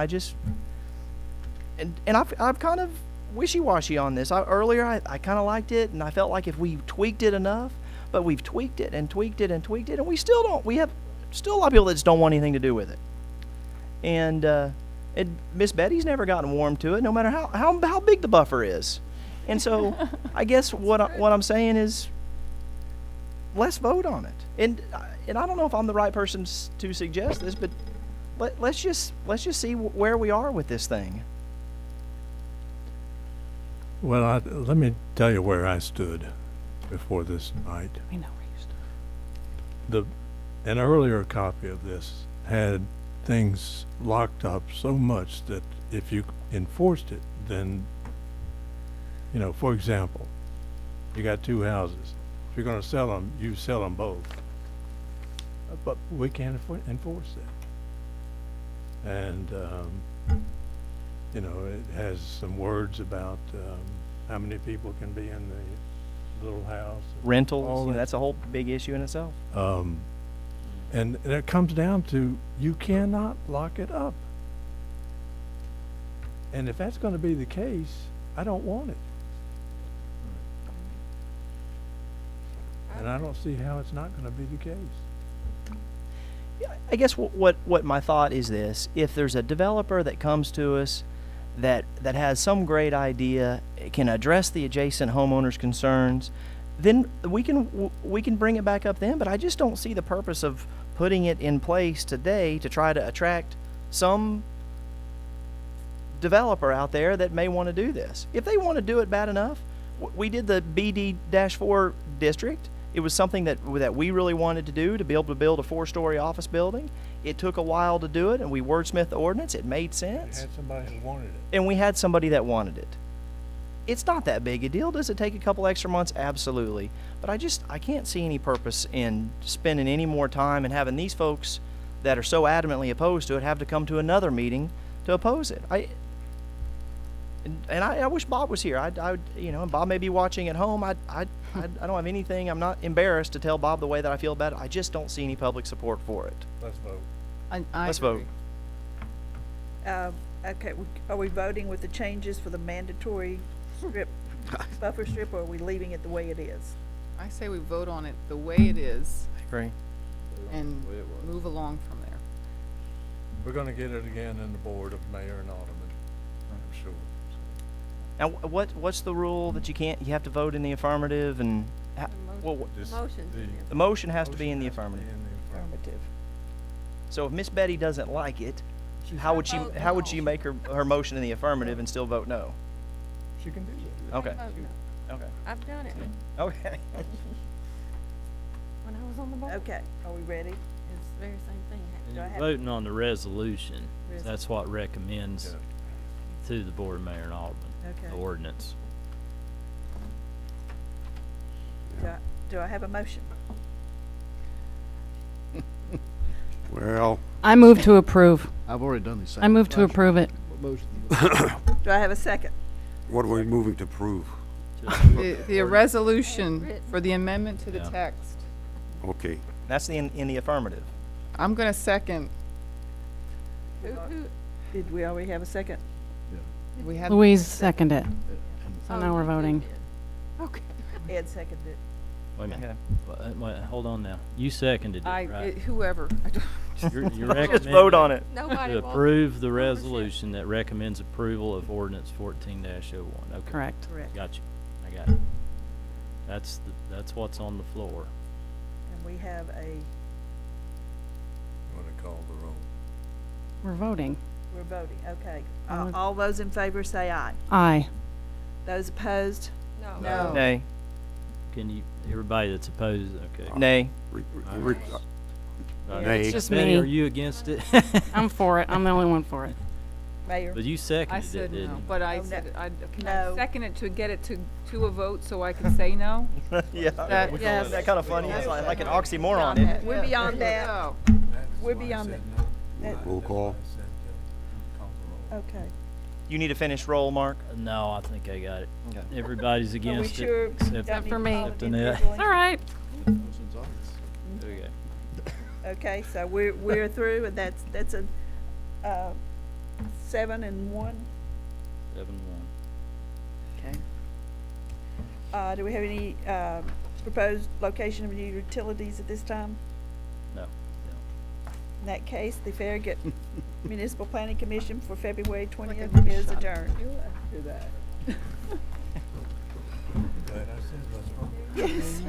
Speaker 9: I'm kind of wishy-washy on this. Earlier I kind of liked it, and I felt like if we tweaked it enough, but we've tweaked it and tweaked it and tweaked it, and we still don't. We have still a lot of people that just don't want anything to do with it. And Miss Betty's never gotten warm to it, no matter how big the buffer is. And so I guess what I'm saying is, let's vote on it. And I don't know if I'm the right person to suggest this, but let's just see where we are with this thing.
Speaker 2: Well, let me tell you where I stood before this night.
Speaker 11: I know where you stood.
Speaker 2: An earlier copy of this had things locked up so much that if you enforced it, then, for example, you got two houses. If you're going to sell them, you sell them both. But we can't enforce that. And, it has some words about how many people can be in the little house.
Speaker 9: Rentals,
Speaker 2: All that.
Speaker 9: that's a whole big issue in itself.
Speaker 2: And it comes down to you cannot lock it up. And if that's going to be the case, I don't want it. And I don't see how it's not going to be the case.
Speaker 9: I guess what my thought is this: if there's a developer that comes to us that has some great idea, can address the adjacent homeowners' concerns, then we can bring it back up then. But I just don't see the purpose of putting it in place today to try to attract some developer out there that may want to do this. If they want to do it bad enough, we did the BD-4 district. It was something that we really wanted to do, to be able to build a 4-story office building. It took a while to do it, and we wordsmithed the ordinance. It made sense.
Speaker 2: We had somebody who wanted it.
Speaker 9: And we had somebody that wanted it. It's not that big a deal. Does it take a couple extra months? Absolutely. But I can't see any purpose in spending any more time and having these folks that are so adamantly opposed to it have to come to another meeting to oppose it. I wish Bob was here. And Bob may be watching at home. I don't have anything. I'm not embarrassed to tell Bob the way that I feel about it. I just don't see any public support for it.
Speaker 2: Let's vote.
Speaker 9: Let's vote.
Speaker 4: Okay, are we voting with the changes for the mandatory buffer strip, or are we leaving it the way it is?
Speaker 5: I say we vote on it the way it is
Speaker 9: I agree.
Speaker 5: and move along from there.
Speaker 2: We're going to get it again in the board of mayor and alderman, I'm sure.
Speaker 9: Now, what's the rule that you have to vote in the affirmative and the motion has to be in the affirmative. So if Miss Betty doesn't like it, how would she make her motion in the affirmative and still vote no?
Speaker 2: She can do that.
Speaker 9: Okay. Okay.
Speaker 7: I've done it
Speaker 9: Okay.
Speaker 7: when I was on the board.
Speaker 4: Okay, are we ready?
Speaker 7: It's the very same thing.
Speaker 3: And
Speaker 4: Do I
Speaker 3: you're
Speaker 4: have-
Speaker 3: voting on the resolution. That's what recommends to the board of mayor and alderman, the
Speaker 4: Okay.
Speaker 3: ordinance.
Speaker 4: Do I have a motion?
Speaker 12: Well,
Speaker 11: I move to approve.
Speaker 1: I've already done the same.
Speaker 11: I move to
Speaker 1: motion.
Speaker 11: approve it.
Speaker 1: Motion.
Speaker 4: Do I have a second?
Speaker 12: what are we moving to prove?
Speaker 5: The resolution for the amendment to the
Speaker 3: Yeah.
Speaker 5: text.
Speaker 12: Okay,
Speaker 9: That's in the affirmative.
Speaker 5: I'm going to second.
Speaker 4: Did we already have a second?
Speaker 5: We had
Speaker 11: Louise seconded it. So now we're voting.
Speaker 5: Okay.
Speaker 4: Ed seconded it.
Speaker 3: Wait a minute.
Speaker 9: Okay.
Speaker 3: Wait, hold on now. You seconded it, right?
Speaker 5: Whoever.
Speaker 3: You're
Speaker 9: Just vote on it.
Speaker 3: to approve the resolution that recommends approval of ordinance 14-01. Okay.
Speaker 11: Correct.
Speaker 4: Correct.
Speaker 3: Got you. I got it. That's what's on the floor.
Speaker 4: And we have
Speaker 2: You want to call the roll?
Speaker 11: We're voting.
Speaker 4: we're voting, okay.
Speaker 11: All in-
Speaker 4: All those in favor say aye.
Speaker 11: Aye.
Speaker 4: Those opposed?
Speaker 5: No.
Speaker 9: Nay.
Speaker 3: Can you, everybody that's opposed, okay.
Speaker 9: Nay.
Speaker 12: Nay.
Speaker 11: It's just
Speaker 3: Betty,
Speaker 11: me.
Speaker 3: are you against it?
Speaker 11: I'm for it. I'm the only one for it.
Speaker 4: Mayor?
Speaker 3: But you
Speaker 5: I
Speaker 3: seconded it,
Speaker 5: said
Speaker 3: didn't
Speaker 5: no,
Speaker 3: you?
Speaker 5: but I
Speaker 4: Oh, no.
Speaker 5: said, can
Speaker 4: No.
Speaker 5: I second it to get it to a vote so I can say no?
Speaker 9: Yeah.
Speaker 5: That-
Speaker 9: Yes. Isn't that kind of funny? It's like an oxymoron,
Speaker 4: Beyond
Speaker 9: isn't
Speaker 4: that.
Speaker 9: it?
Speaker 4: We're beyond that.
Speaker 5: Oh.
Speaker 4: We're beyond that.
Speaker 12: Roll call.
Speaker 4: Okay.
Speaker 9: You need a finished roll, Mark?
Speaker 3: No, I think I got it.
Speaker 9: Okay.
Speaker 3: Everybody's
Speaker 4: Are we
Speaker 3: against
Speaker 4: sure?
Speaker 3: it, except
Speaker 4: Don't
Speaker 11: for
Speaker 4: need
Speaker 11: me.
Speaker 4: to call it
Speaker 3: Except Annette.
Speaker 4: individually?
Speaker 11: It's all right.
Speaker 3: there you go.
Speaker 4: Okay, so we're through, and that's a, 7 and 1.
Speaker 3: 7-1.
Speaker 4: Okay. Do we have any, proposed location of new utilities at this time?
Speaker 3: No.
Speaker 4: In that case, the Farragut Municipal Planning Commission for February 20th is adjourned. Yes.